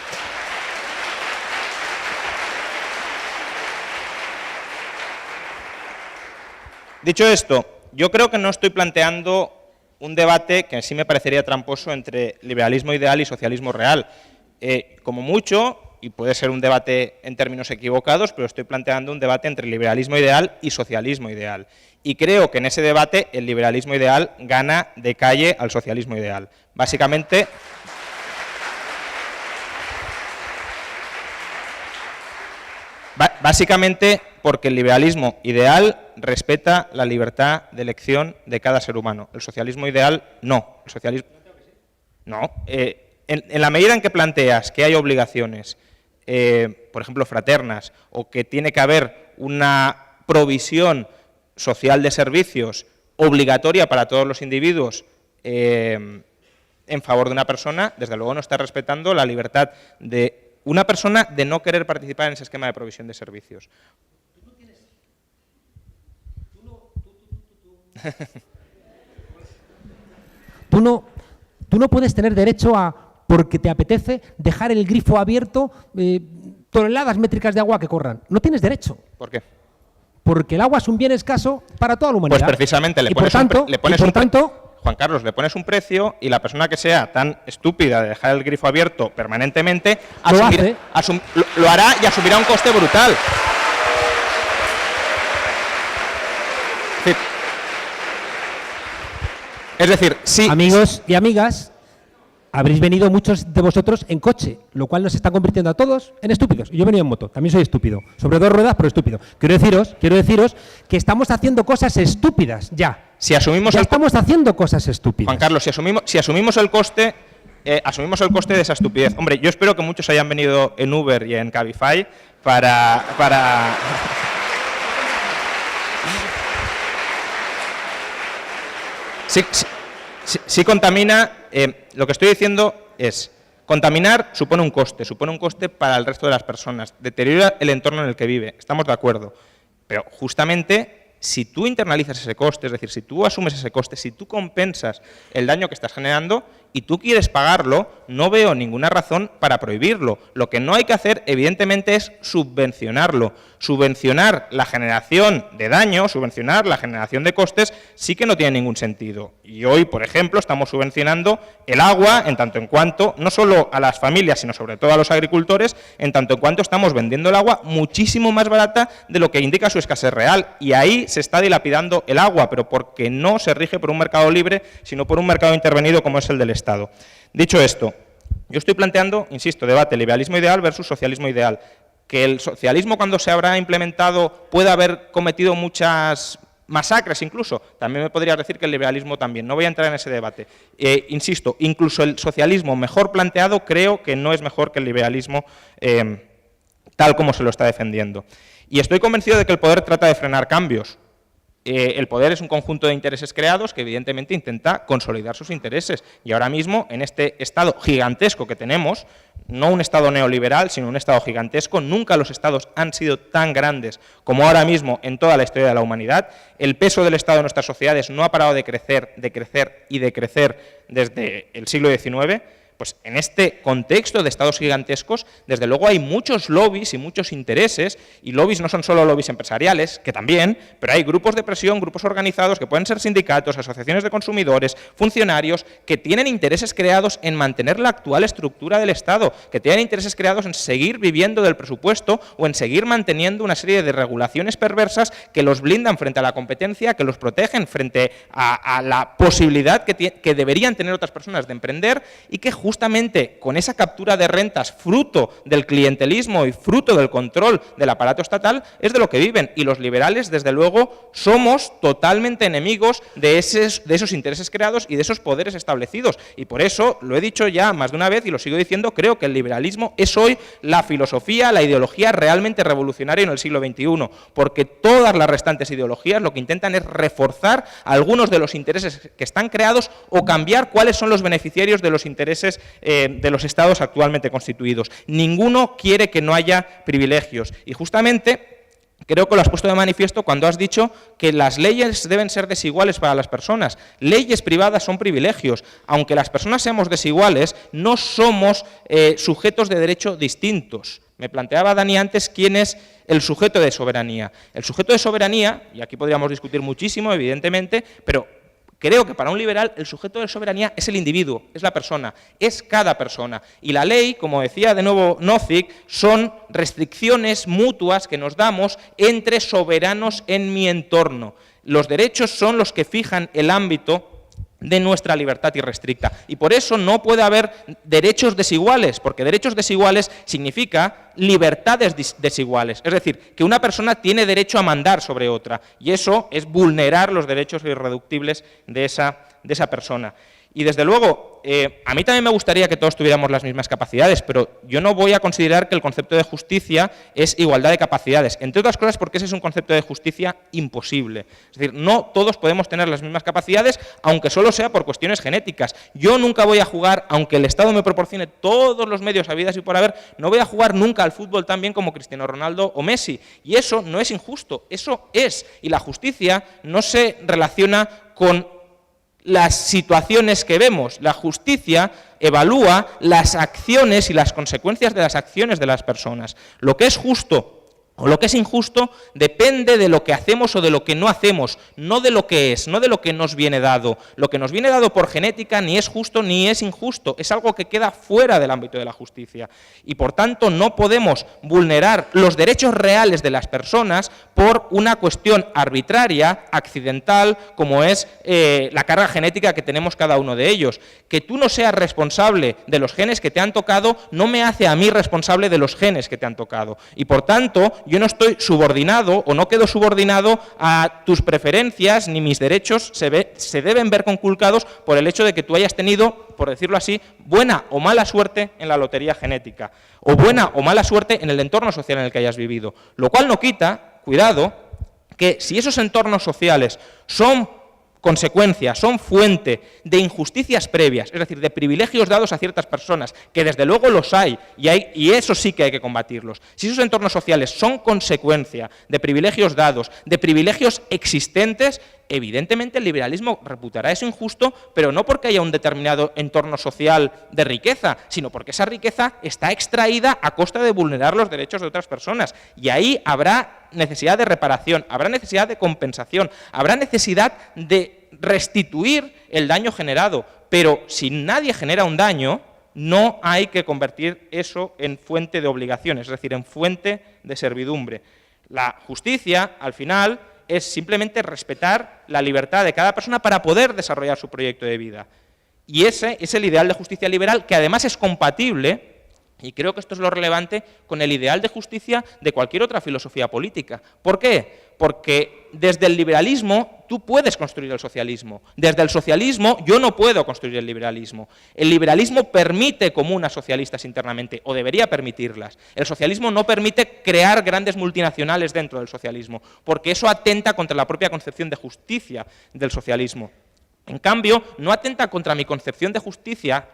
Dicho esto, yo creo que no estoy planteando un debate que sí me parecería tramposo entre liberalismo ideal y socialismo real. Como mucho, y puede ser un debate en términos equivocados, pero estoy planteando un debate entre liberalismo ideal y socialismo ideal. Y creo que en ese debate el liberalismo ideal gana de calle al socialismo ideal. Básicamente porque el liberalismo ideal respeta la libertad de elección de cada ser humano. El socialismo ideal no. El socialismo no. En la medida en que planteas que hay obligaciones, por ejemplo, fraternas, o que tiene que haber una provisión social de servicios obligatoria para todos los individuos en favor de una persona, desde luego no está respetando la libertad de una persona de no querer participar en ese esquema de provisión de servicios. Tú no puedes tener derecho a, porque te apetece, dejar el grifo abierto, toneladas métricas de agua que corran. No tienes derecho. ¿Por qué? Porque el agua es un bien escaso para toda la humanidad. Pues precisamente le pones Juan Carlos, le pones un precio y la persona que sea tan estúpida de dejar el grifo abierto permanentemente lo hará y asumirá un coste brutal. Es decir, sí. Amigos y amigas, habréis venido muchos de vosotros en coche, lo cual nos está convirtiendo a todos en estúpidos. Yo he venido en moto, también soy estúpido. Sobre 2 ruedas, pero estúpido. Quiero deciros que estamos haciendo cosas estúpidas ya. Si asumimos estamos haciendo cosas estúpidas. Juan Carlos, si asumimos el coste de esa estupidez. Hombre, yo espero que muchos hayan venido en Uber y en Cabify para... Sí contamina. Lo que estoy diciendo es, Contaminar supone un coste para el resto de las personas, deteriora el entorno en el que vive, estamos de acuerdo, pero justamente si tú internalizas ese coste, es decir, si tú asumes ese coste, si tú compensas el daño que estás generando y tú quieres pagarlo, no veo ninguna razón para prohibirlo. Lo que no hay que hacer, evidentemente, es subvencionarlo. Subvencionar la generación de daño, subvencionar la generación de costes, sí que no tiene ningún sentido. Y hoy, por ejemplo, estamos subvencionando el agua en tanto en cuanto, no solo a las familias, sino sobre todo a los agricultores, en tanto en cuanto estamos vendiendo el agua muchísimo más barata de lo que indica su escasez real. Y ahí se está dilapidando el agua, pero porque no se rige por un mercado libre, sino por un mercado intervenido como es el del Estado. Dicho esto, yo estoy planteando, insisto, debate liberalismo ideal versus socialismo ideal. Que el socialismo, cuando se habrá implementado, pueda haber cometido muchas masacres incluso. También me podrías decir que el liberalismo también. No voy a entrar en ese debate. Insisto, incluso el socialismo mejor planteado creo que no es mejor que el liberalismo tal como se lo está defendiendo. Y estoy convencido de que el poder trata de frenar cambios. El poder es un conjunto de intereses creados que evidentemente intenta consolidar sus intereses. Y ahora mismo, en este Estado gigantesco que tenemos, no un Estado neoliberal, sino un Estado gigantesco, nunca los Estados han sido tan grandes como ahora mismo en toda la historia de la humanidad. El peso del Estado en nuestras sociedades no ha parado de crecer desde el siglo XIX. Pues en este contexto de estados gigantescos, desde luego hay muchos lobbies y muchos intereses, y lobbies no son solo lobbies empresariales, que también, pero hay grupos de presión, grupos organizados, que pueden ser sindicatos, asociaciones de consumidores, funcionarios, que tienen intereses creados en mantener la actual estructura del Estado, que tienen intereses creados en seguir viviendo del presupuesto o en seguir manteniendo una serie de regulaciones perversas que los blindan frente a la competencia, que los protegen frente a la posibilidad que deberían tener otras personas de emprender y que justamente con esa captura de rentas fruto del clientelismo y fruto del control del aparato estatal es de lo que viven. Y los liberales, desde luego, somos totalmente enemigos de esos intereses creados y de esos poderes establecidos. Y por eso, lo he dicho ya más de una vez y lo sigo diciendo, creo que el liberalismo es hoy la filosofía, la ideología realmente revolucionaria en el siglo XXI, porque todas las restantes ideologías lo que intentan es reforzar algunos de los intereses que están creados o cambiar cuáles son los beneficiarios de los intereses de los estados actualmente constituidos. Ninguno quiere que no haya privilegios. Y justamente creo que lo has puesto de manifiesto cuando has dicho que las leyes deben ser desiguales para las personas. Leyes privadas son privilegios. Aunque las personas seamos desiguales, no somos sujetos de derecho distintos. Me planteaba Dani antes quién es el sujeto de soberanía. El sujeto de soberanía, y aquí podríamos discutir muchísimo, evidentemente, pero creo que para un liberal el sujeto de soberanía es el individuo, es la persona, es cada persona. Y la ley, como decía de nuevo Nozick, son restricciones mutuas que nos damos entre soberanos en mi entorno. Los derechos son los que fijan el ámbito de nuestra libertad irrestricta. Y por eso no puede haber derechos desiguales, porque derechos desiguales significa libertades desiguales. Es decir, que una persona tiene derecho a mandar sobre otra, y eso es vulnerar los derechos irreductibles de esa persona. Y desde luego, a mí también me gustaría que todos tuviéramos las mismas capacidades, pero yo no voy a considerar que el concepto de justicia es igualdad de capacidades, entre otras cosas porque ese es un concepto de justicia imposible. Es decir, no todos podemos tener las mismas capacidades, aunque solo sea por cuestiones genéticas. Yo nunca voy a jugar, aunque el Estado me proporcione todos los medios habidas y por haber, no voy a jugar nunca al fútbol tan bien como Cristiano Ronaldo o Messi. Y eso no es injusto, eso es. Y la justicia no se relaciona con las situaciones que vemos. La justicia evalúa las acciones y las consecuencias de las acciones de las personas. Lo que es justo o lo que es injusto depende de lo que hacemos o de lo que no hacemos, no de lo que es, no de lo que nos viene dado. Lo que nos viene dado por genética ni es justo ni es injusto, es algo que queda fuera del ámbito de la justicia. Y por tanto no podemos vulnerar los derechos reales de las personas por una cuestión arbitraria, accidental, como es la carga genética que tenemos cada uno de ellos. Que tú no seas responsable de los genes que te han tocado no me hace a mí responsable de los genes que te han tocado. Y por tanto, yo no estoy subordinado o no quedo subordinado a tus preferencias, ni mis derechos se deben ver conculcados por el hecho de que tú hayas tenido, por decirlo así, buena o mala suerte en la lotería genética, o buena o mala suerte en el entorno social en el que hayas vivido. Lo cual no quita, cuidado, que si esos entornos sociales son consecuencia, son fuente de injusticias previas, es decir, de privilegios dados a ciertas personas, que desde luego los hay, y eso sí que hay que combatirlos. Si esos entornos sociales son consecuencia de privilegios dados, de privilegios existentes, evidentemente el liberalismo reputará eso injusto, pero no porque haya un determinado entorno social de riqueza, sino porque esa riqueza está extraída a costa de vulnerar los derechos de otras personas. Y ahí habrá necesidad de reparación, habrá necesidad de compensación, habrá necesidad de restituir el daño generado. Pero si nadie genera un daño, no hay que convertir eso en fuente de obligaciones, es decir, en fuente de servidumbre. La justicia, al final, es simplemente respetar la libertad de cada persona para poder desarrollar su proyecto de vida. Y ese es el ideal de justicia liberal, que además es compatible, y creo que esto es lo relevante, con el ideal de justicia de cualquier otra filosofía política. ¿Por qué? Porque desde el liberalismo tú puedes construir el socialismo. Desde el socialismo yo no puedo construir el liberalismo. El liberalismo permite comunas socialistas internamente, o debería permitirlas. El socialismo no permite crear grandes multinacionales dentro del socialismo, porque eso atenta contra la propia concepción de justicia del socialismo. En cambio, no atenta contra mi concepción de justicia,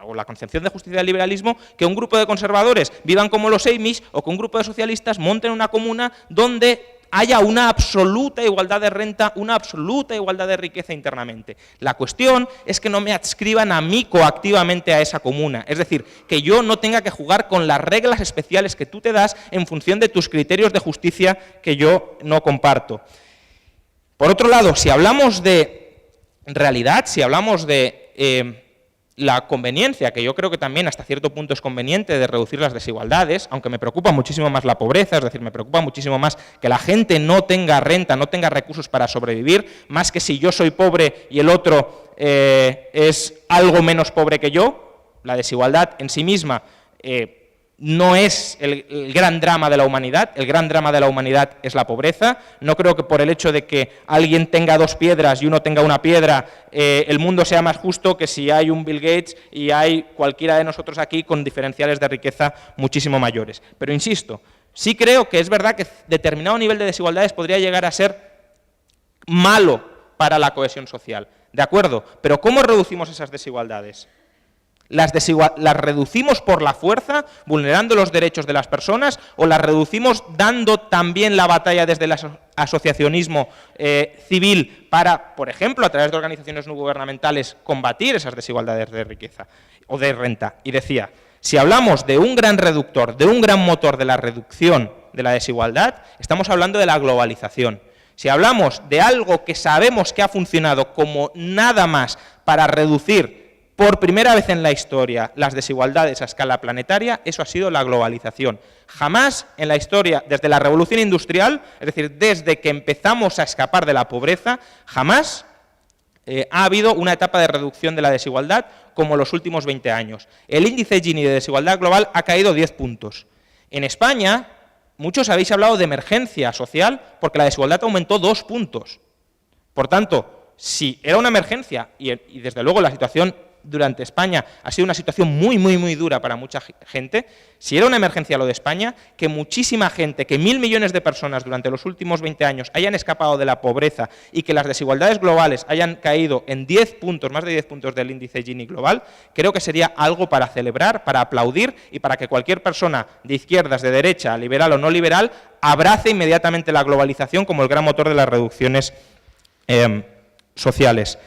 o la concepción de justicia del liberalismo, que un grupo de conservadores vivan como los Amish o que un grupo de socialistas monten una comuna donde haya una absoluta igualdad de renta, una absoluta igualdad de riqueza internamente. La cuestión es que no me adscriban a mí coactivamente a esa comuna, es decir, que yo no tenga que jugar con las reglas especiales que tú te das en función de tus criterios de justicia que yo no comparto. Por otro lado, si hablamos de realidad, si hablamos de la conveniencia, que yo creo que también hasta cierto punto es conveniente, de reducir las desigualdades, aunque me preocupa muchísimo más la pobreza, es decir, me preocupa muchísimo más que la gente no tenga renta, no tenga recursos para sobrevivir, más que si yo soy pobre y el otro es algo menos pobre que yo. La desigualdad en sí misma no es el gran drama de la humanidad, el gran drama de la humanidad es la pobreza. No creo que por el hecho de que alguien tenga dos piedras y uno tenga una piedra, el mundo sea más justo que si hay un Bill Gates y hay cualquiera de nosotros aquí con diferenciales de riqueza muchísimo mayores. Pero insisto, sí creo que es verdad que determinado nivel de desigualdades podría llegar a ser malo para la cohesión social, ¿de acuerdo? Pero ¿cómo reducimos esas desigualdades? ¿Las reducimos por la fuerza, vulnerando los derechos de las personas, o las reducimos dando también la batalla desde el asociacionismo civil para, por ejemplo, a través de organizaciones no gubernamentales, combatir esas desigualdades de riqueza o de renta? Y decía, si hablamos de un gran reductor, de un gran motor de la reducción de la desigualdad, estamos hablando de la globalización. Si hablamos de algo que sabemos que ha funcionado como nada más para reducir por primera vez en la historia las desigualdades a escala planetaria, eso ha sido la globalización. Jamás en la historia, desde la revolución industrial, es decir, desde que empezamos a escapar de la pobreza, jamás ha habido una etapa de reducción de la desigualdad como los últimos 20 años. El índice Gini de desigualdad global ha caído 10 puntos. En España, muchos habéis hablado de emergencia social porque la desigualdad aumentó 2 puntos. Por tanto, si era una emergencia, y desde luego la situación durante España ha sido una situación muy, muy, muy dura para mucha gente, si era una emergencia lo de España, que muchísima gente, que 1.000 millones de personas durante los últimos 20 años hayan escapado de la pobreza y que las desigualdades globales hayan caído en 10 puntos, más de 10 puntos del índice Gini global, creo que sería algo para celebrar, para aplaudir y para que cualquier persona de izquierdas, de derecha, liberal o no liberal, abrace inmediatamente la globalización como el gran motor de las reducciones sociales.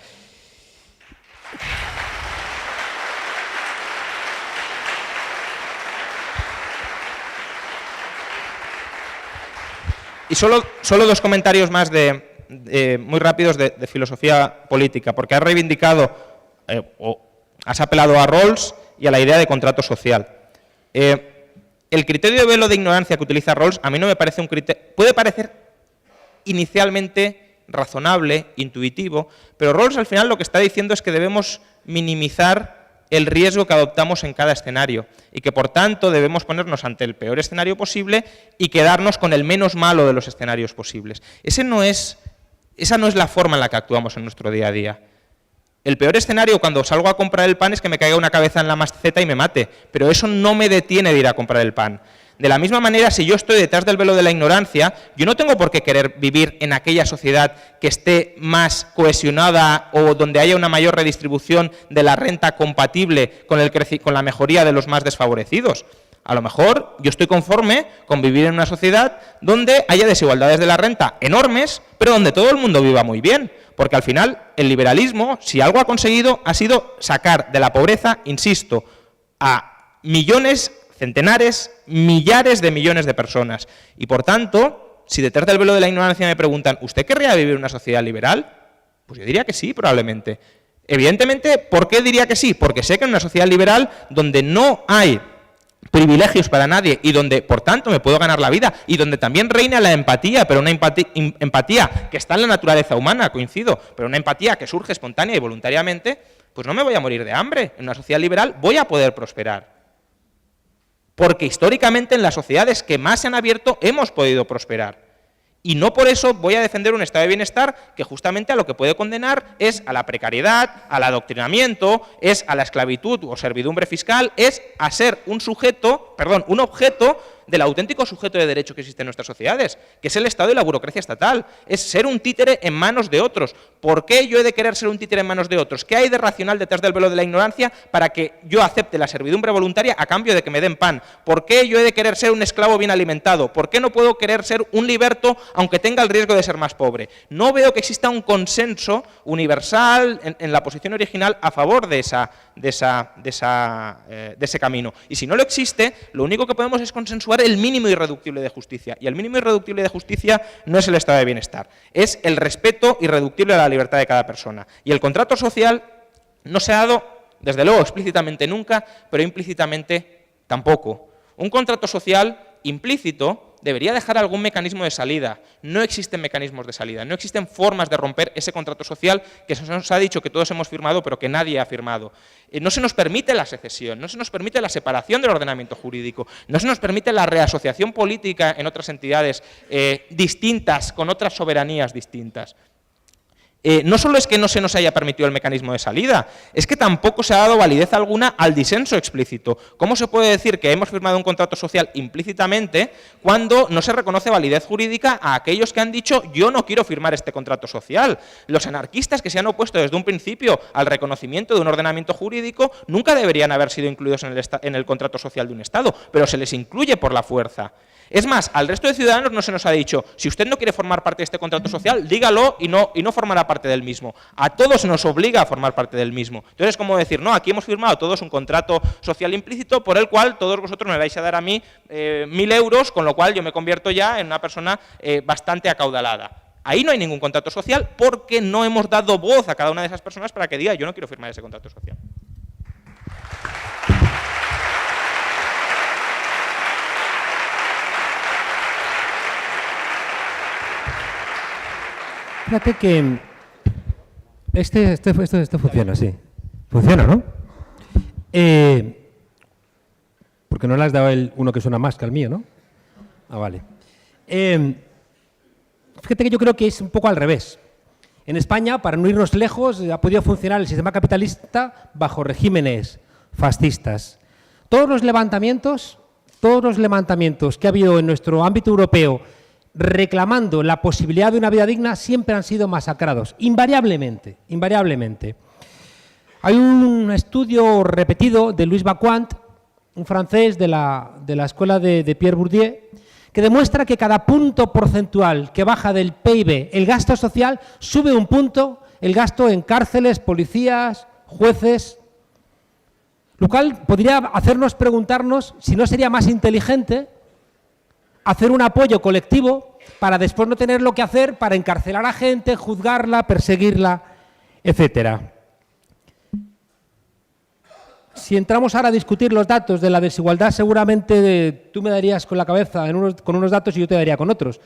Y solo 2 comentarios más muy rápidos de filosofía política, porque has reivindicado o has apelado a Rawls y a la idea de contrato social. El criterio de velo de ignorancia que utiliza Rawls a mí no me parece un criterio, puede parecer inicialmente razonable, intuitivo, pero Rawls al final lo que está diciendo es que debemos minimizar el riesgo que adoptamos en cada escenario y que por tanto debemos ponernos ante el peor escenario posible y quedarnos con el menos malo de los escenarios posibles. Esa no es la forma en la que actuamos en nuestro día a día. El peor escenario cuando salgo a comprar el pan es que me caiga una cabeza en la maceta y me mate, pero eso no me detiene de ir a comprar el pan. De la misma manera, si yo estoy detrás del velo de la ignorancia, yo no tengo por qué querer vivir en aquella sociedad que esté más cohesionada o donde haya una mayor redistribución de la renta compatible con la mejoría de los más desfavorecidos. A lo mejor yo estoy conforme con vivir en una sociedad donde haya desigualdades de la renta enormes, pero donde todo el mundo viva muy bien. Porque al final el liberalismo, si algo ha conseguido, ha sido sacar de la pobreza, insisto, a millones, centenares, millares de millones de personas. Y por tanto, si detrás del velo de la ignorancia me preguntan, ¿usted querría vivir en una sociedad liberal? Pues yo diría que sí, probablemente. Evidentemente, ¿por qué diría que sí? Porque sé que en una sociedad liberal donde no hay privilegios para nadie y donde, por tanto, me puedo ganar la vida y donde también reina la empatía, pero una empatía que está en la naturaleza humana, coincido, pero una empatía que surge espontánea y voluntariamente, pues no me voy a morir de hambre. En una sociedad liberal voy a poder prosperar. Porque históricamente en las sociedades que más se han abierto hemos podido prosperar. Y no por eso voy a defender un estado de bienestar que justamente a lo que puede condenar es a la precariedad, al adoctrinamiento, es a la esclavitud o servidumbre fiscal, es a ser un objeto del auténtico sujeto de derecho que existe en nuestras sociedades, que es el Estado y la burocracia estatal, es ser un títere en manos de otros. ¿Por qué yo he de querer ser un títere en manos de otros? ¿Qué hay de racional detrás del velo de la ignorancia para que yo acepte la servidumbre voluntaria a cambio de que me den pan? ¿Por qué yo he de querer ser un esclavo bien alimentado? ¿Por qué no puedo querer ser un liberto aunque tenga el riesgo de ser más pobre? No veo que exista un consenso universal en la posición original a favor de ese camino. Y si no lo existe, lo único que podemos es consensuar el mínimo irreductible de justicia. Y el mínimo irreductible de justicia no es el estado de bienestar, es el respeto irreductible a la libertad de cada persona. Y el contrato social no se ha dado, desde luego, explícitamente nunca, pero implícitamente tampoco. Un contrato social implícito debería dejar algún mecanismo de salida. No existen mecanismos de salida, no existen formas de romper ese contrato social que se nos ha dicho que todos hemos firmado, pero que nadie ha firmado. No se nos permite la secesión, no se nos permite la separación del ordenamiento jurídico, no se nos permite la reasociación política en otras entidades distintas, con otras soberanías distintas. No solo es que no se nos haya permitido el mecanismo de salida, es que tampoco se ha dado validez alguna al disenso explícito. ¿Cómo se puede decir que hemos firmado un contrato social implícitamente cuando no se reconoce validez jurídica a aquellos que han dicho yo no quiero firmar este contrato social? Los anarquistas que se han opuesto desde un principio al reconocimiento de un ordenamiento jurídico nunca deberían haber sido incluidos en el contrato social de un Estado, pero se les incluye por la fuerza. Es más, al resto de ciudadanos no se nos ha dicho, si usted no quiere formar parte de este contrato social, dígalo y no formará parte del mismo. A todos se nos obliga a formar parte del mismo. Entonces es como decir, no, aquí hemos firmado todos un contrato social implícito por el cual todos vosotros me vais a dar a mí 1.000 euros, con lo cual yo me convierto ya en una persona bastante acaudalada. Ahí no hay ningún contrato social porque no hemos dado voz a cada una de esas personas para que diga, yo no quiero firmar ese contrato social. Fíjate que esto funciona, sí. Funciona, ¿no? Porque no le has dado uno que suena más que el mío, ¿no? Ah, vale. Fíjate que yo creo que es un poco al revés. En España, para no irnos lejos, ha podido funcionar el sistema capitalista bajo regímenes fascistas. Todos los levantamientos que ha habido en nuestro ámbito europeo reclamando la posibilidad de una vida digna siempre han sido masacrados, invariablemente. Hay un estudio repetido de Louis Bacquant, un francés de la escuela de Pierre Bourdieu, que demuestra que cada punto porcentual que baja del PIB el gasto social sube un punto el gasto en cárceles, policías, jueces, lo cual podría hacernos preguntarnos si no sería más inteligente hacer un apoyo colectivo para después no tener lo que hacer para encarcelar a gente, juzgarla, perseguirla, etcétera. Si entramos ahora a discutir los datos de la desigualdad, seguramente tú me darías con la cabeza con unos datos y yo te daría con otros.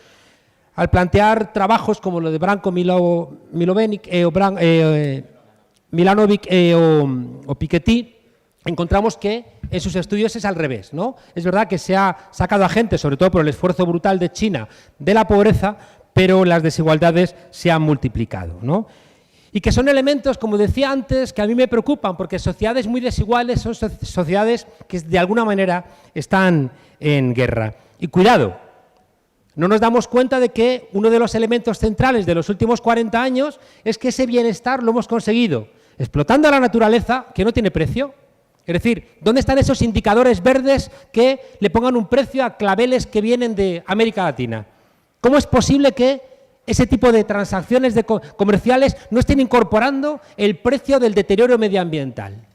Al plantear trabajos como lo de Branko Milanovic o Piketty, encontramos que en sus estudios es al revés, ¿no? Es verdad que se ha sacado a gente, sobre todo por el esfuerzo brutal de China, de la pobreza, pero las desigualdades se han multiplicado, ¿no? y que son elementos, como decía antes, que a mí me preocupan, porque sociedades muy desiguales son sociedades que de alguna manera están en guerra. Y cuidado, no nos damos cuenta de que uno de los elementos centrales de los últimos 40 años es que ese bienestar lo hemos conseguido explotando a la naturaleza, que no tiene precio. Es decir, ¿dónde están esos indicadores verdes que le pongan un precio a claveles que vienen de América Latina? ¿Cómo es posible que ese tipo de transacciones comerciales no estén incorporando el precio del deterioro medioambiental?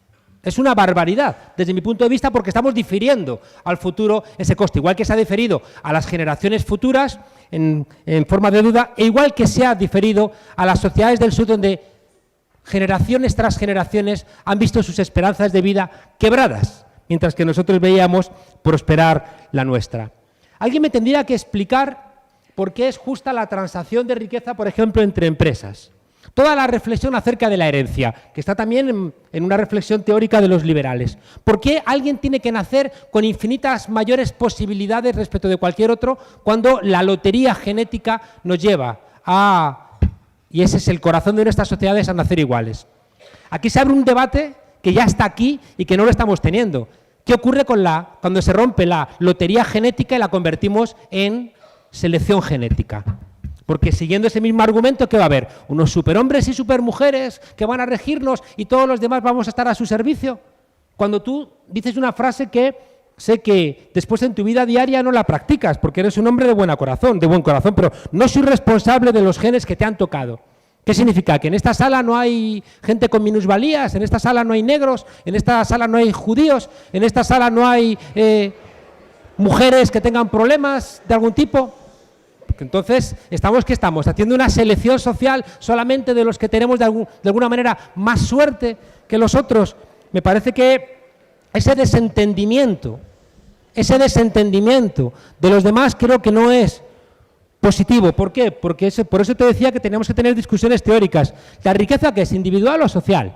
Es una barbaridad, desde mi punto de vista, porque estamos difiriendo al futuro ese coste, igual que se ha diferido a las generaciones futuras en forma de deuda, e igual que se ha diferido a las sociedades del sur, donde generaciones tras generaciones han visto sus esperanzas de vida quebradas, mientras que nosotros veíamos prosperar la nuestra. Alguien me tendría que explicar por qué es justa la transacción de riqueza, por ejemplo, entre empresas. Toda la reflexión acerca de la herencia, que está también en una reflexión teórica de los liberales. ¿Por qué alguien tiene que nacer con infinitas mayores posibilidades respecto de cualquier otro cuando la lotería genética nos lleva a, y ese es el corazón de nuestras sociedades, a nacer iguales? Aquí se abre un debate que ya está aquí y que no lo estamos teniendo. ¿Qué ocurre cuando se rompe la lotería genética y la convertimos en selección genética? Porque siguiendo ese mismo argumento, ¿qué va a haber? ¿Unos superhombres y supermujeres que van a regirnos y todos los demás vamos a estar a su servicio? Cuando tú dices una frase que sé que después en tu vida diaria no la practicas, porque eres un hombre de buen corazón, pero no soy responsable de los genes que te han tocado. ¿Qué significa? ¿Que en esta sala no hay gente con minusvalías? ¿En esta sala no hay negros? ¿En esta sala no hay judíos? ¿En esta sala no hay mujeres que tengan problemas de algún tipo? Entonces, estamos haciendo una selección social solamente de los que tenemos de alguna manera más suerte que los otros. Me parece que ese desentendimiento de los demás creo que no es positivo. ¿Por qué? Porque por eso te decía que tenemos que tener discusiones teóricas. ¿La riqueza qué es? ¿Individual o social?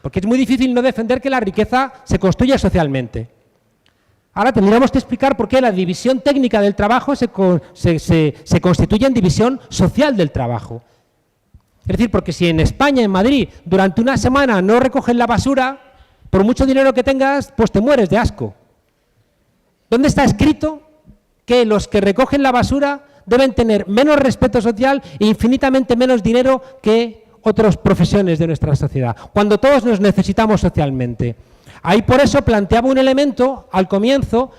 Porque es muy difícil no defender que la riqueza se construya socialmente. Ahora tendríamos que explicar por qué la división técnica del trabajo se constituye en división social del trabajo. Es decir, porque si en España, en Madrid, durante una semana no recogen la basura, por mucho dinero que tengas, pues te mueres de asco. ¿Dónde está escrito que los que recogen la basura deben tener menos respeto social e infinitamente menos dinero que otras profesiones de nuestra sociedad, cuando todos nos necesitamos socialmente? Ahí por eso planteaba un elemento, al comienzo,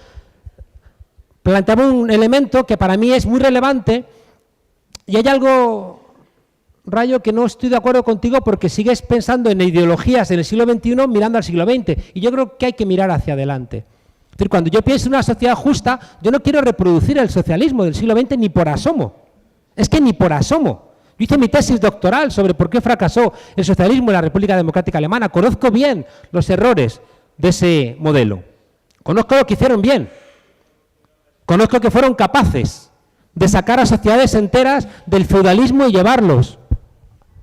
que para mí es muy relevante, y hay algo, Rayo, que no estoy de acuerdo contigo porque sigues pensando en ideologías en el siglo XXI mirando al siglo XX, y yo creo que hay que mirar hacia adelante. Es decir, cuando yo pienso en una sociedad justa, yo no quiero reproducir el socialismo del siglo XX ni por asomo. Es que ni por asomo. Yo hice mi tesis doctoral sobre por qué fracasó el socialismo en la República Democrática Alemana. Conozco bien los errores de ese modelo. Conozco lo que hicieron bien. Conozco que fueron capaces de sacar a sociedades enteras del feudalismo y llevarlos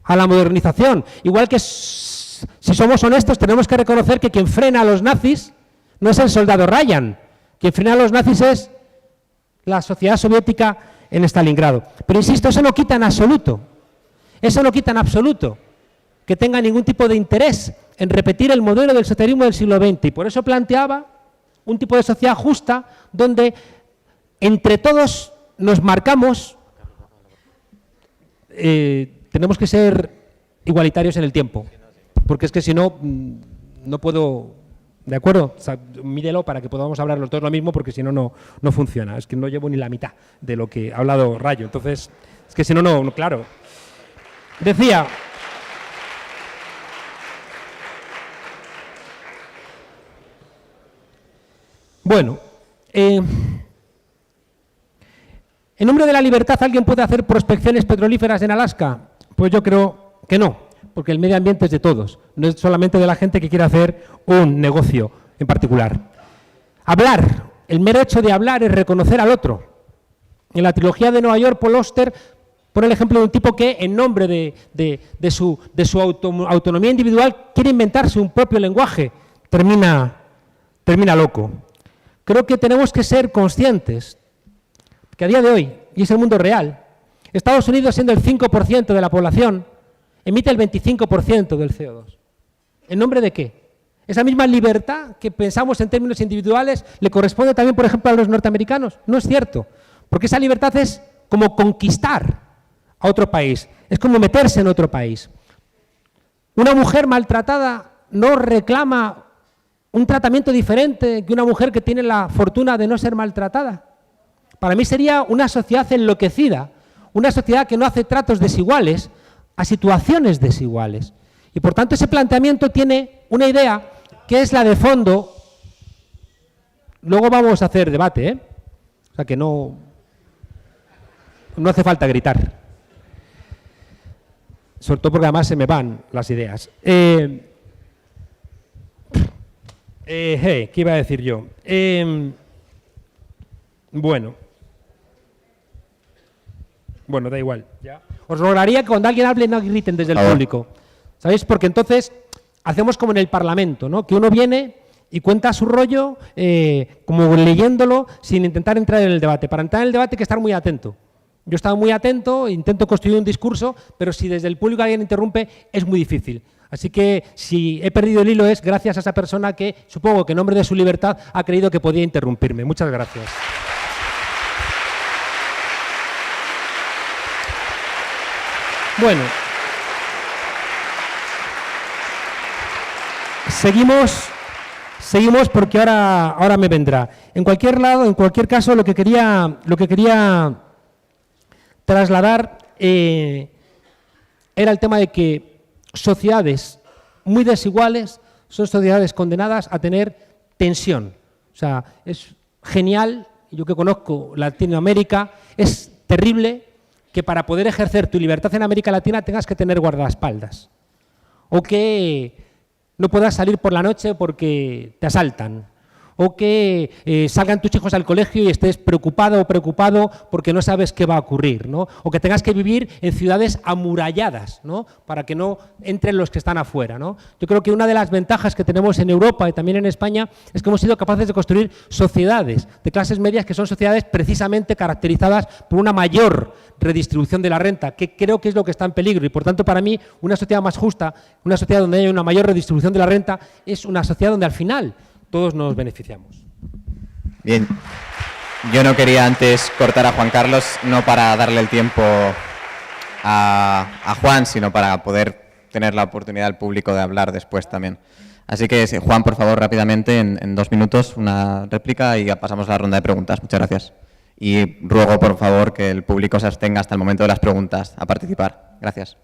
a la modernización. Igual que, si somos honestos, tenemos que reconocer que quien frena a los nazis no es el soldado Ryan. Quien frena a los nazis es la sociedad soviética en Stalingrado. Pero insisto, eso no quita en absoluto que tenga ningún tipo de interés en repetir el modelo del socialismo del siglo XX. Y por eso planteaba un tipo de sociedad justa donde entre todos nos marcamos, tenemos que ser igualitarios en el tiempo, porque es que si no, no puedo, ¿de acuerdo? O sea, mídelo para que podamos hablar los dos lo mismo, porque si no, no funciona. Es que no llevo ni la mitad de lo que ha hablado Rayo. Entonces, es que si no, no, claro. Decía, bueno, en nombre de la libertad, ¿alguien puede hacer prospecciones petrolíferas en Alaska? Pues yo creo que no, porque el medio ambiente es de todos, no es solamente de la gente que quiere hacer un negocio en particular. Hablar, el mero hecho de hablar es reconocer al otro. En la trilogía de Nueva York, Paul Auster pone el ejemplo de un tipo que, en nombre de su autonomía individual, quiere inventarse un propio lenguaje. Termina loco. Creo que tenemos que ser conscientes que a día de hoy, y es el mundo real, Estados Unidos, siendo el 5% de la población, emite el 25% del CO2. ¿En nombre de qué? ¿Esa misma libertad que pensamos en términos individuales le corresponde también, por ejemplo, a los norteamericanos? No es cierto, porque esa libertad es como conquistar a otro país, es como meterse en otro país. Una mujer maltratada no reclama un tratamiento diferente que una mujer que tiene la fortuna de no ser maltratada. Para mí sería una sociedad enloquecida, una sociedad que no hace tratos desiguales a situaciones desiguales. Y por tanto ese planteamiento tiene una idea que es la de fondo. Luego vamos a hacer debate, ¿eh? O sea que no hace falta gritar. Sobre todo porque además se me van las ideas. ¿Qué iba a decir yo? Bueno, da igual. ¿Ya? Os rogaría que cuando alguien hable no griten desde el público. ¿Sabéis? Porque entonces hacemos como en el Parlamento, ¿no? Que uno viene y cuenta su rollo como leyéndolo sin intentar entrar en el debate. Para entrar en el debate hay que estar muy atento. Yo he estado muy atento, intento construir un discurso, pero si desde el público alguien interrumpe es muy difícil. Así que si he perdido el hilo es gracias a esa persona que, supongo que en nombre de su libertad, ha creído que podía interrumpirme. Muchas gracias. Bueno. Seguimos porque ahora me vendrá. En cualquier caso, lo que quería trasladar era el tema de que sociedades muy desiguales son sociedades condenadas a tener tensión. O sea, es genial, yo que conozco Latinoamérica, es terrible que para poder ejercer tu libertad en América Latina tengas que tener guardaespaldas. O que no puedas salir por la noche porque te asaltan. O que salgan tus hijos al colegio y estés preocupado o preocupado porque no sabes qué va a ocurrir, ¿no? O que tengas que vivir en ciudades amuralladas, ¿no? Para que no entren los que están afuera, ¿no? Yo creo que una de las ventajas que tenemos en Europa y también en España es que hemos sido capaces de construir sociedades de clases medias que son sociedades precisamente caracterizadas por una mayor redistribución de la renta, que creo que es lo que está en peligro. Y por tanto, para mí, una sociedad más justa, una sociedad donde haya una mayor redistribución de la renta, es una sociedad donde al final todos nos beneficiamos. Bien, yo no quería antes cortar a Juan Carlos, no para darle el tiempo a Juan, sino para poder tener la oportunidad al público de hablar después también. Así que, Juan, por favor, rápidamente, en 2 minutos, una réplica y ya pasamos a la ronda de preguntas. Muchas gracias. Y ruego, por favor, que el público se abstenga hasta el momento de las preguntas a participar. Gracias.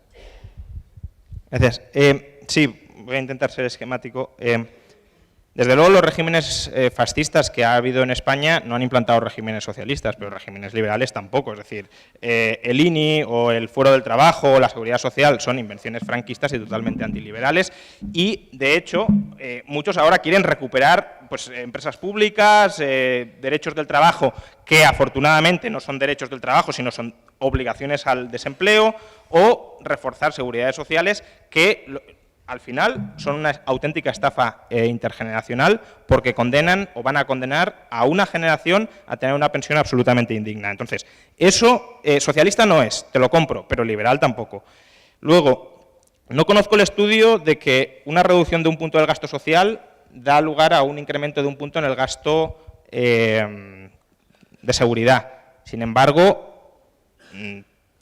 Gracias. Sí, voy a intentar ser esquemático. Desde luego, los regímenes fascistas que ha habido en España no han implantado regímenes socialistas, pero regímenes liberales tampoco. Es decir, el INI o el Fuero del Trabajo o la Seguridad Social son invenciones franquistas y totalmente antiliberales. Y, de hecho, muchos ahora quieren recuperar pues, empresas públicas, derechos del trabajo, que afortunadamente no son derechos del trabajo, sino son obligaciones al desempleo, o reforzar seguridades sociales que al final son una auténtica estafa intergeneracional porque condenan o van a condenar a una generación a tener una pensión absolutamente indigna. Entonces, eso socialista no es, te lo compro, pero liberal tampoco. Luego, no conozco el estudio de que una reducción de un punto del gasto social da lugar a un incremento de un punto en el gasto de seguridad. Sin embargo,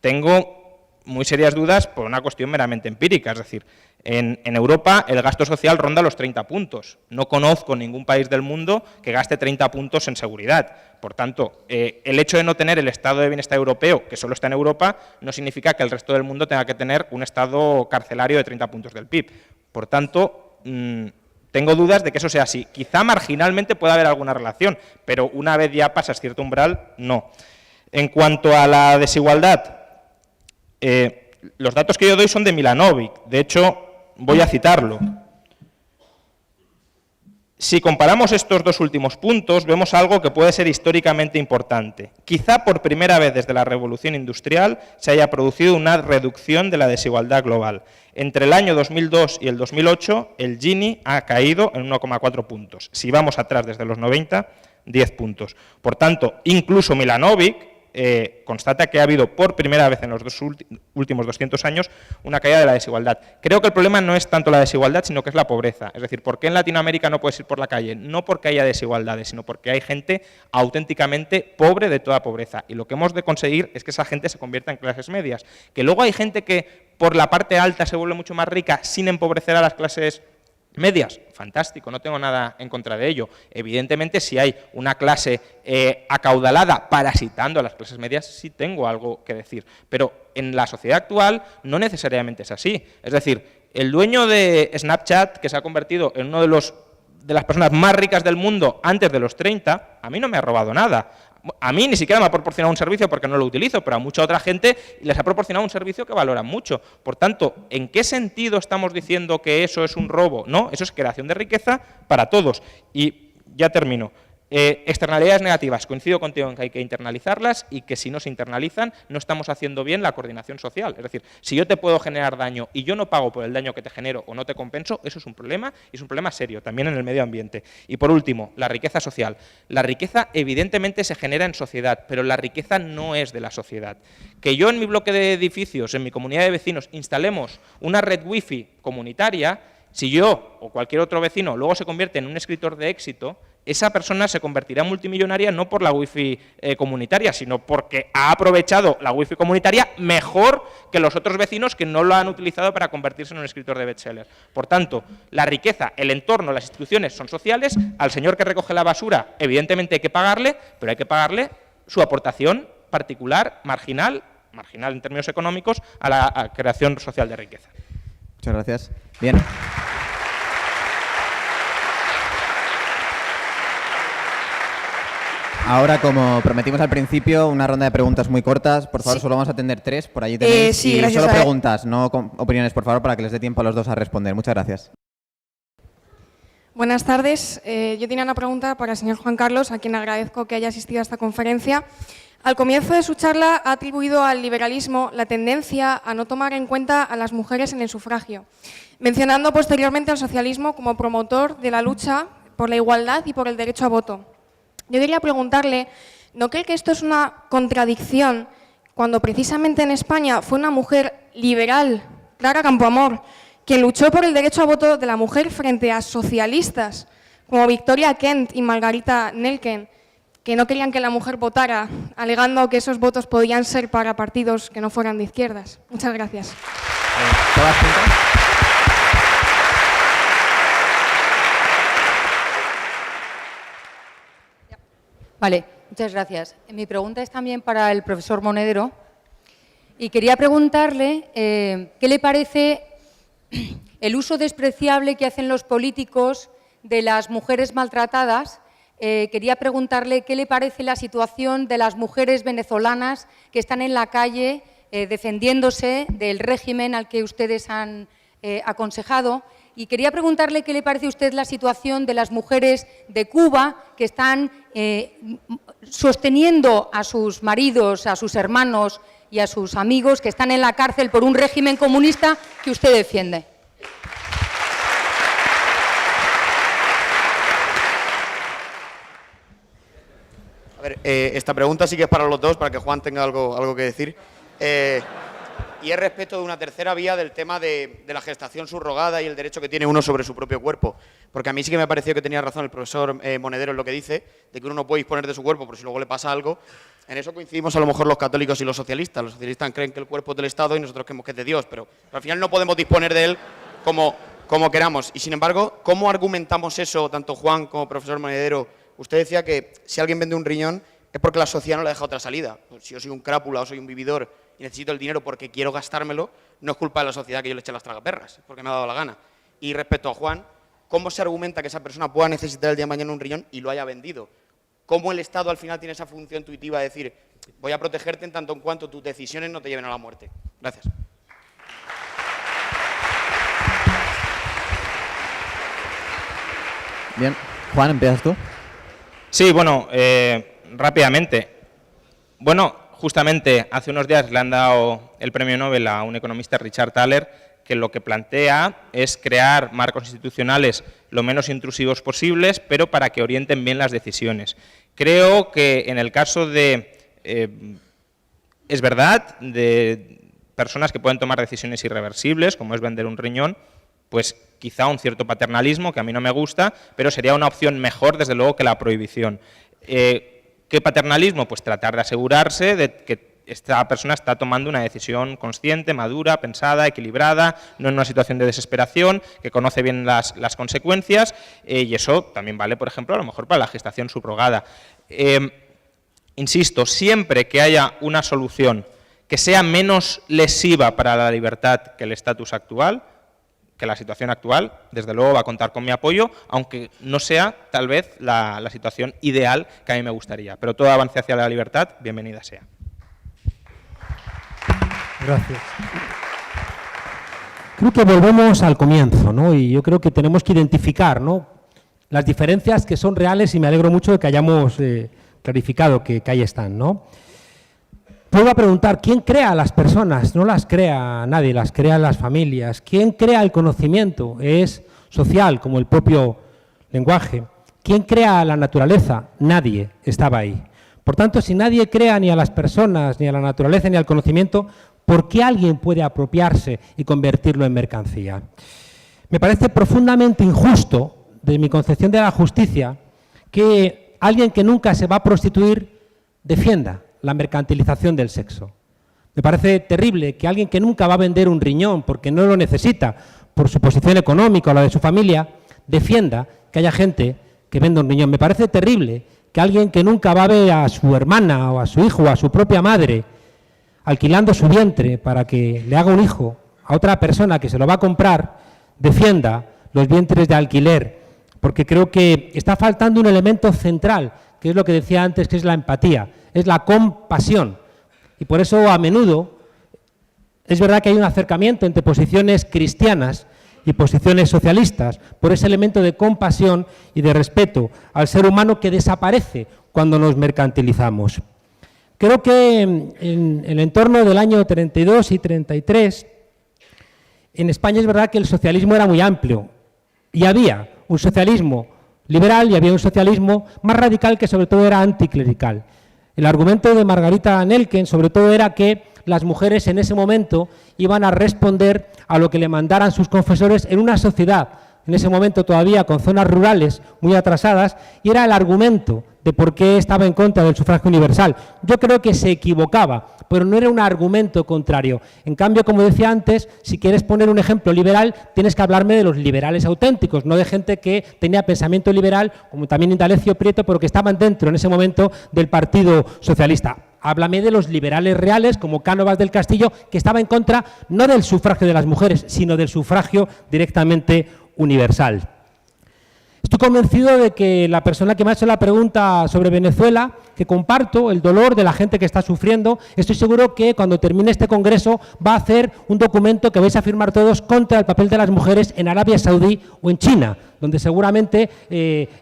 tengo muy serias dudas por una cuestión meramente empírica, es decir, en Europa el gasto social ronda los 30 puntos. No conozco ningún país del mundo que gaste 30 puntos en seguridad. Por tanto, el hecho de no tener el estado de bienestar europeo, que solo está en Europa, no significa que el resto del mundo tenga que tener un estado carcelario de 30 puntos del PIB. Por tanto, tengo dudas de que eso sea así. Quizá marginalmente pueda haber alguna relación, pero una vez ya pasas cierto umbral, no. En cuanto a la desigualdad, los datos que yo doy son de Milanovic, de hecho voy a citarlo. Si comparamos estos dos últimos puntos, vemos algo que puede ser históricamente importante. Quizá por primera vez desde la Revolución Industrial se haya producido una reducción de la desigualdad global. Entre el año 2002 y el 2008, el Gini ha caído en 1,4 puntos. Si vamos atrás desde los 90, 10 puntos. Por tanto, incluso Milanovic constata que ha habido por primera vez en los últimos 200 años una caída de la desigualdad. Creo que el problema no es tanto la desigualdad, sino que es la pobreza. Es decir, ¿por qué en Latinoamérica no puedes ir por la calle? No porque haya desigualdades, sino porque hay gente auténticamente pobre de toda pobreza. Y lo que hemos de conseguir es que esa gente se convierta en clases medias. Que luego hay gente que por la parte alta se vuelve mucho más rica sin empobrecer a las clases medias, fantástico, no tengo nada en contra de ello. Evidentemente, si hay una clase acaudalada parasitando a las clases medias, sí tengo algo que decir. Pero en la sociedad actual no necesariamente es así. Es decir, el dueño de Snapchat, que se ha convertido en uno de las personas más ricas del mundo antes de los 30, a mí no me ha robado nada. A mí ni siquiera me ha proporcionado un servicio porque no lo utilizo, pero a mucha otra gente les ha proporcionado un servicio que valoran mucho. Por tanto, ¿en qué sentido estamos diciendo que eso es un robo? No, eso es creación de riqueza para todos. Y ya termino. Externalidades negativas. Coincido contigo en que hay que internalizarlas y que si no se internalizan no estamos haciendo bien la coordinación social. Es decir, si yo te puedo generar daño y yo no pago por el daño que te genero o no te compenso, eso es un problema y es un problema serio, también en el medio ambiente. Y por último, la riqueza social. La riqueza evidentemente se genera en sociedad, pero la riqueza no es de la sociedad. Que yo en mi bloque de edificios, en mi comunidad de vecinos, instalemos una red wifi comunitaria, si yo o cualquier otro vecino luego se convierte en un escritor de éxito, esa persona se convertirá en multimillonaria no por la wifi comunitaria, sino porque ha aprovechado la wifi comunitaria mejor que los otros vecinos que no lo han utilizado para convertirse en un escritor de bestseller. Por tanto, la riqueza, el entorno, las instituciones son sociales. Al señor que recoge la basura, evidentemente hay que pagarle, pero hay que pagarle su aportación particular, marginal en términos económicos, a la creación social de riqueza. Muchas gracias. Bien. Ahora, como prometimos al principio, una ronda de preguntas muy cortas. Por favor, solo vamos a atender 3. Por allí tenéis. Sí, y gracias, solo preguntas, no opiniones, por favor, para que les dé tiempo a los dos a responder. Muchas gracias. Buenas tardes. Yo tenía una pregunta para el señor Juan Carlos, a quien agradezco que haya asistido a esta conferencia. Al comienzo de su charla ha atribuido al liberalismo la tendencia a no tomar en cuenta a las mujeres en el sufragio, mencionando posteriormente al socialismo como promotor de la lucha por la igualdad y por el derecho a voto. Yo quería preguntarle, ¿no cree que esto es una contradicción cuando precisamente en España fue una mujer liberal, Clara Campoamor, quien luchó por el derecho a voto de la mujer frente a socialistas como Victoria Kent y Margarita Nelken, que no querían que la mujer votara, alegando que esos votos podían ser para partidos que no fueran de izquierdas? Muchas gracias. ¿Todas juntas? Vale, muchas gracias. Mi pregunta es también para el profesor Monedero y quería preguntarle qué le parece el uso despreciable que hacen los políticos de las mujeres maltratadas. Quería preguntarle qué le parece la situación de las mujeres venezolanas que están en la calle defendiéndose del régimen al que ustedes han aconsejado. Y quería preguntarle qué le parece a usted la situación de las mujeres de Cuba que están sosteniendo a sus maridos, a sus hermanos y a sus amigos que están en la cárcel por un régimen comunista que usted defiende. A ver, esta pregunta sí que es para los dos, para que Juan tenga algo que decir. Y es respecto de una tercera vía del tema de la gestación subrogada y el derecho que tiene uno sobre su propio cuerpo. Porque a mí sí que me ha parecido que tenía razón el profesor Monedero en lo que dice, de que uno no puede disponer de su cuerpo por si luego le pasa algo. En eso coincidimos a lo mejor los católicos y los socialistas. Los socialistas creen que el cuerpo es del Estado y nosotros creemos que es de Dios, pero al final no podemos disponer de él como queramos. Y sin embargo, ¿cómo argumentamos eso, tanto Juan como profesor Monedero? Usted decía que si alguien vende un riñón es porque la sociedad no le deja otra salida. Pues si yo soy un crápula o soy un vividor y necesito el dinero porque quiero gastármelo, no es culpa de la sociedad que yo le eche las tragaperras, es porque me ha dado la gana. Y respecto a Juan, ¿cómo se argumenta que esa persona pueda necesitar el día de mañana un riñón y lo haya vendido? ¿Cómo el Estado al final tiene esa función intuitiva de decir, voy a protegerte en tanto en cuanto tus decisiones no te lleven a la muerte? Gracias. Bien. Juan, ¿empiezas tú? Sí, bueno, rápidamente. Bueno, justamente hace unos días le han dado el premio Nobel a un economista, Richard Thaler, que lo que plantea es crear marcos institucionales lo menos intrusivos posibles, pero para que orienten bien las decisiones. Creo que en el caso de Es verdad, de personas que pueden tomar decisiones irreversibles, como es vender un riñón, pues quizá un cierto paternalismo, que a mí no me gusta, pero sería una opción mejor, desde luego, que la prohibición. ¿Qué paternalismo? Pues tratar de asegurarse de que esta persona está tomando una decisión consciente, madura, pensada, equilibrada, no en una situación de desesperación, que conoce bien las consecuencias, y eso también vale, por ejemplo, a lo mejor para la gestación subrogada. Insisto, siempre que haya una solución que sea menos lesiva para la libertad que el estatus actual, que la situación actual, desde luego va a contar con mi apoyo, aunque no sea tal vez la situación ideal que a mí me gustaría. Pero todo avance hacia la libertad, bienvenida sea. Gracias. Creo que volvemos al comienzo, ¿no? Y yo creo que tenemos que identificar, ¿no?, las diferencias que son reales, y me alegro mucho de que hayamos clarificado que ahí están, ¿no? Vuelvo a preguntar, ¿quién crea a las personas? No las crea nadie, las crean las familias. ¿Quién crea el conocimiento? Es social, como el propio lenguaje. ¿Quién crea la naturaleza? Nadie estaba ahí. Por tanto, si nadie crea ni a las personas, ni a la naturaleza, ni al conocimiento, ¿por qué alguien puede apropiarse y convertirlo en mercancía? Me parece profundamente injusto, de mi concepción de la justicia, que alguien que nunca se va a prostituir defienda la mercantilización del sexo. Me parece terrible que alguien que nunca va a vender un riñón porque no lo necesita por su posición económica o la de su familia, defienda que haya gente que venda un riñón. Me parece terrible que alguien que nunca va a ver a su hermana o a su hijo o a su propia madre alquilando su vientre para que le haga un hijo a otra persona que se lo va a comprar, defienda los vientres de alquiler, porque creo que está faltando un elemento central, que es lo que decía antes, que es la empatía, es la compasión. Y por eso a menudo es verdad que hay un acercamiento entre posiciones cristianas y posiciones socialistas, por ese elemento de compasión y de respeto al ser humano que desaparece cuando nos mercantilizamos. Creo que en el entorno del año 32 y 33, en España es verdad que el socialismo era muy amplio y había un socialismo liberal y había un socialismo más radical que sobre todo era anticlerical. El argumento de Margarita Nelken sobre todo era que las mujeres en ese momento iban a responder a lo que le mandaran sus confesores en una sociedad, en ese momento todavía con zonas rurales muy atrasadas, y era el argumento de por qué estaba en contra del sufragio universal. Yo creo que se equivocaba, pero no era un argumento contrario. En cambio, como decía antes, si quieres poner un ejemplo liberal, tienes que hablarme de los liberales auténticos, no de gente que tenía pensamiento liberal, como también Indalecio Prieto, pero que estaban dentro en ese momento del Partido Socialista. Háblame de los liberales reales, como Cánovas del Castillo, que estaba en contra no del sufragio de las mujeres, sino del sufragio directamente universal. Estoy convencido de que la persona que me ha hecho la pregunta sobre Venezuela, que comparto el dolor de la gente que está sufriendo, estoy seguro que cuando termine este congreso va a hacer un documento que vais a firmar todos contra el papel de las mujeres en Arabia Saudí o en China, donde seguramente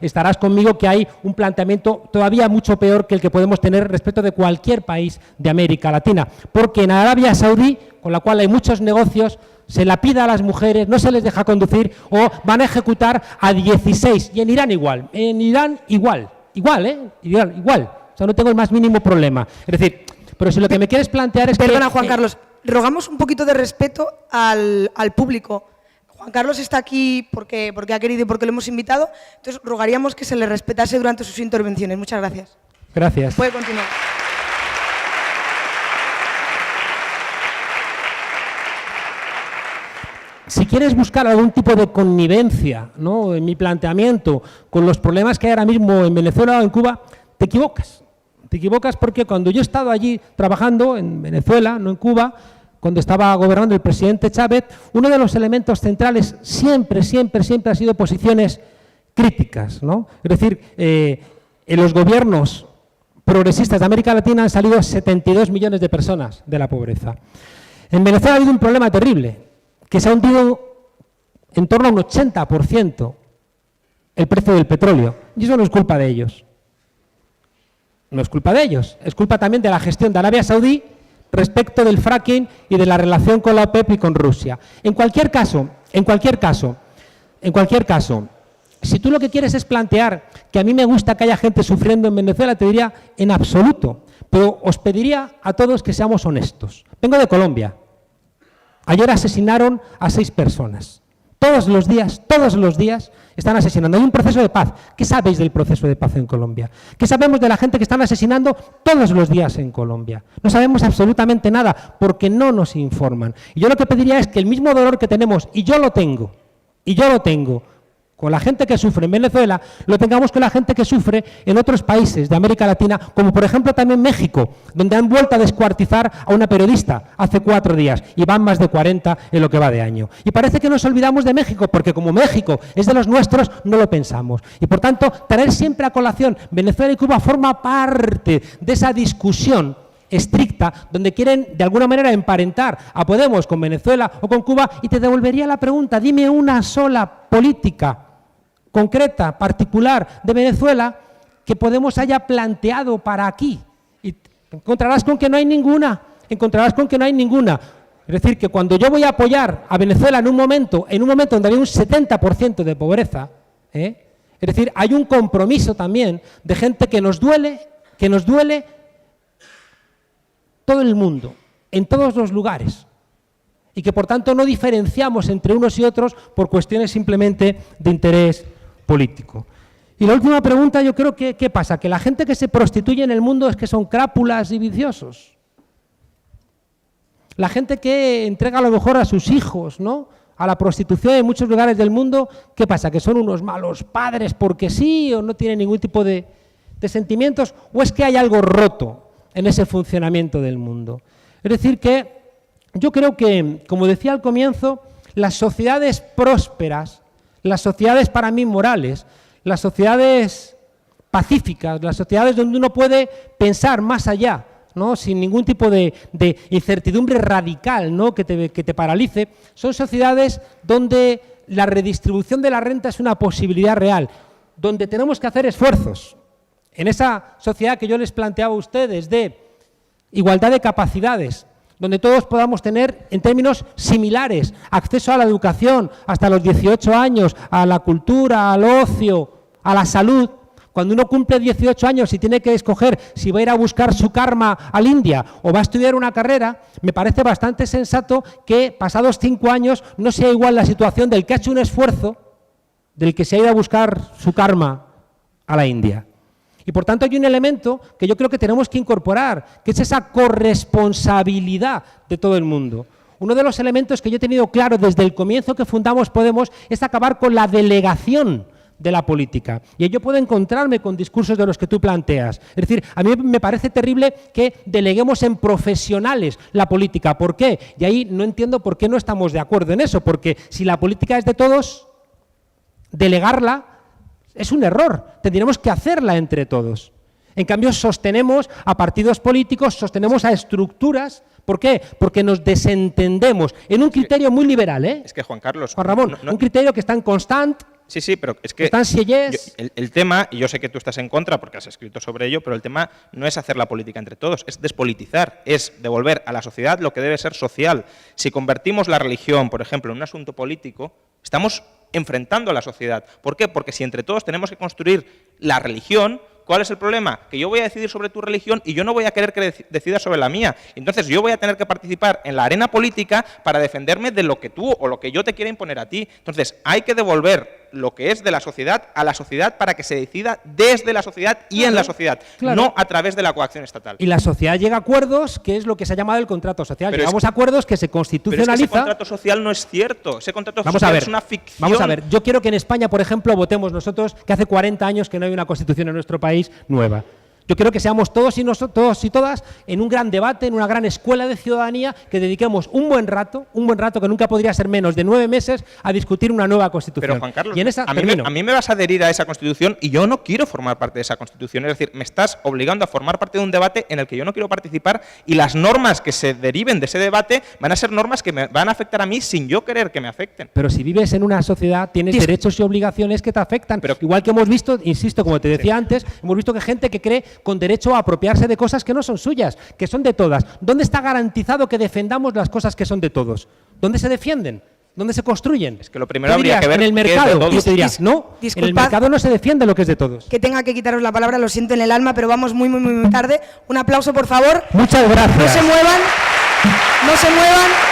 estarás conmigo que hay un planteamiento todavía mucho peor que el que podemos tener respecto de cualquier país de América Latina. Porque en Arabia Saudí, con la cual hay muchos negocios, se la pida a las mujeres, no se les deja conducir o van a ejecutar a 16. Y en Irán igual. En Irán igual. Irán igual. O sea, no tengo el más mínimo problema. Es decir, pero si lo que me quieres plantear es Perdona, Juan Carlos, rogamos un poquito de respeto al público. Juan Carlos está aquí porque ha querido y porque lo hemos invitado, entonces rogaríamos que se le respetase durante sus intervenciones. Muchas gracias. Gracias. Puede continuar. Si quieres buscar algún tipo de connivencia, ¿no?, en mi planteamiento con los problemas que hay ahora mismo en Venezuela o en Cuba, te equivocas. Te equivocas porque cuando yo he estado allí trabajando en Venezuela, no en Cuba, cuando estaba gobernando el presidente Chávez, uno de los elementos centrales siempre ha sido posiciones críticas, ¿no? Es decir, en los gobiernos progresistas de América Latina han salido 72 millones de personas de la pobreza. En Venezuela ha habido un problema terrible, que se ha hundido en torno a un 80% el precio del petróleo. Y eso no es culpa de ellos. No es culpa de ellos. Es culpa también de la gestión de Arabia Saudí respecto del fracking y de la relación con la OPEP y con Rusia. En cualquier caso, si tú lo que quieres es plantear que a mí me gusta que haya gente sufriendo en Venezuela, te diría en absoluto. Pero os pediría a todos que seamos honestos. Vengo de Colombia. Ayer asesinaron a 6 personas. Todos los días están asesinando. Hay un proceso de paz. ¿Qué sabéis del proceso de paz en Colombia? ¿Qué sabemos de la gente que están asesinando todos los días en Colombia? No sabemos absolutamente nada porque no nos informan. Y yo lo que pediría es que el mismo dolor que tenemos, y yo lo tengo, con la gente que sufre en Venezuela, lo tengamos con la gente que sufre en otros países de América Latina, como por ejemplo también México, donde han vuelto a descuartizar a una periodista hace 4 días y van más de 40 en lo que va de año. Y parece que nos olvidamos de México, porque como México es de los nuestros, no lo pensamos. Y por tanto, traer siempre a colación Venezuela y Cuba forma parte de esa discusión estricta, donde quieren de alguna manera emparentar a Podemos con Venezuela o con Cuba, y te devolvería la pregunta, dime una sola política concreta, particular de Venezuela que Podemos haya planteado para aquí. Y encontrarás con que no hay ninguna, Es decir, que cuando yo voy a apoyar a Venezuela en un momento donde había un 70% de pobreza, es decir, hay un compromiso también de gente que nos duele todo el mundo, en todos los lugares, y que por tanto no diferenciamos entre unos y otros por cuestiones simplemente de interés político. Y la última pregunta, yo creo que, ¿qué pasa? Que la gente que se prostituye en el mundo es que son crápulas y viciosos. La gente que entrega a lo mejor a sus hijos, ¿no?, a la prostitución en muchos lugares del mundo, ¿qué pasa? ¿Que son unos malos padres porque sí o no tienen ningún tipo de sentimientos? ¿O es que hay algo roto en ese funcionamiento del mundo? Es decir, que yo creo que, como decía al comienzo, las sociedades prósperas, las sociedades para mí morales, las sociedades pacíficas, las sociedades donde uno puede pensar más allá, ¿no?, sin ningún tipo de incertidumbre radical, ¿no?, que te paralice, son sociedades donde la redistribución de la renta es una posibilidad real, donde tenemos que hacer esfuerzos. En esa sociedad que yo les planteaba a ustedes de igualdad de capacidades, donde todos podamos tener, en términos similares, acceso a la educación hasta los 18 años, a la cultura, al ocio, a la salud. Cuando uno cumple 18 años y tiene que escoger si va a ir a buscar su karma a la India o va a estudiar una carrera, me parece bastante sensato que pasados 5 años no sea igual la situación del que ha hecho un esfuerzo del que se ha ido a buscar su karma a la India. Y por tanto hay un elemento que yo creo que tenemos que incorporar, que es esa corresponsabilidad de todo el mundo. Uno de los elementos que yo he tenido claro desde el comienzo que fundamos Podemos es acabar con la delegación de la política. Y yo puedo encontrarme con discursos de los que tú planteas. Es decir, a mí me parece terrible que deleguemos en profesionales la política. ¿Por qué? Y ahí no entiendo por qué no estamos de acuerdo en eso, porque si la política es de todos, delegarla es un error, tendríamos que hacerla entre todos. En cambio, sostenemos a partidos políticos, sostenemos a estructuras. ¿Por qué? Porque nos desentendemos en un criterio muy liberal, ¿eh? Es que, Juan Carlos... Juan Ramón, un criterio que está en constant, Sí, pero es que están sieyes. El tema, y yo sé que tú estás en contra porque has escrito sobre ello, pero el tema no es hacer la política entre todos, es despolitizar, es devolver a la sociedad lo que debe ser social. Si convertimos la religión, por ejemplo, en un asunto político, estamos enfrentando a la sociedad. ¿Por qué? Porque si entre todos tenemos que construir la religión, ¿cuál es el problema? Que yo voy a decidir sobre tu religión y yo no voy a querer que decidas sobre la mía. Entonces yo voy a tener que participar en la arena política para defenderme de lo que tú o lo que yo te quiera imponer a ti. Entonces hay que devolver lo que es de la sociedad a la sociedad para que se decida desde la sociedad y en la sociedad, no a través de la coacción estatal. Y la sociedad llega a acuerdos, que es lo que se ha llamado el contrato social. Pero llegamos a acuerdos que se constitucionaliza. Pero es que ese contrato social no es cierto. Ese contrato social es una ficción. Vamos a ver. Yo quiero que en España, por ejemplo, votemos nosotros, que hace 40 años que no hay una constitución en nuestro país nueva. Yo quiero que seamos todos y todas en un gran debate, en una gran escuela de ciudadanía, que dediquemos un buen rato que nunca podría ser menos de 9 meses, a discutir una nueva Constitución. Pero, Juan Carlos, y en esa, a mí me vas a adherir a esa Constitución y yo no quiero formar parte de esa Constitución. Es decir, me estás obligando a formar parte de un debate en el que yo no quiero participar y las normas que se deriven de ese debate van a ser normas que me van a afectar a mí sin yo querer que me afecten. Pero si vives en una sociedad, tienes derechos y obligaciones que te afectan. Pero igual que hemos visto, insisto, como te decía antes, hemos visto que gente que cree con derecho a apropiarse de cosas que no son suyas, que son de todas. ¿Dónde está garantizado que defendamos las cosas que son de todos? ¿Dónde se defienden? ¿Dónde se construyen? Es que lo primero Tú habría dirías, que ver en el qué es de mercado. todos. Y te dirías, no, en el Disculpad. mercado no se defiende lo que es de todos. Que tenga que quitaros la palabra, lo siento en el alma, pero vamos muy tarde. Un aplauso, por favor. Muchas gracias. No se muevan. No se muevan.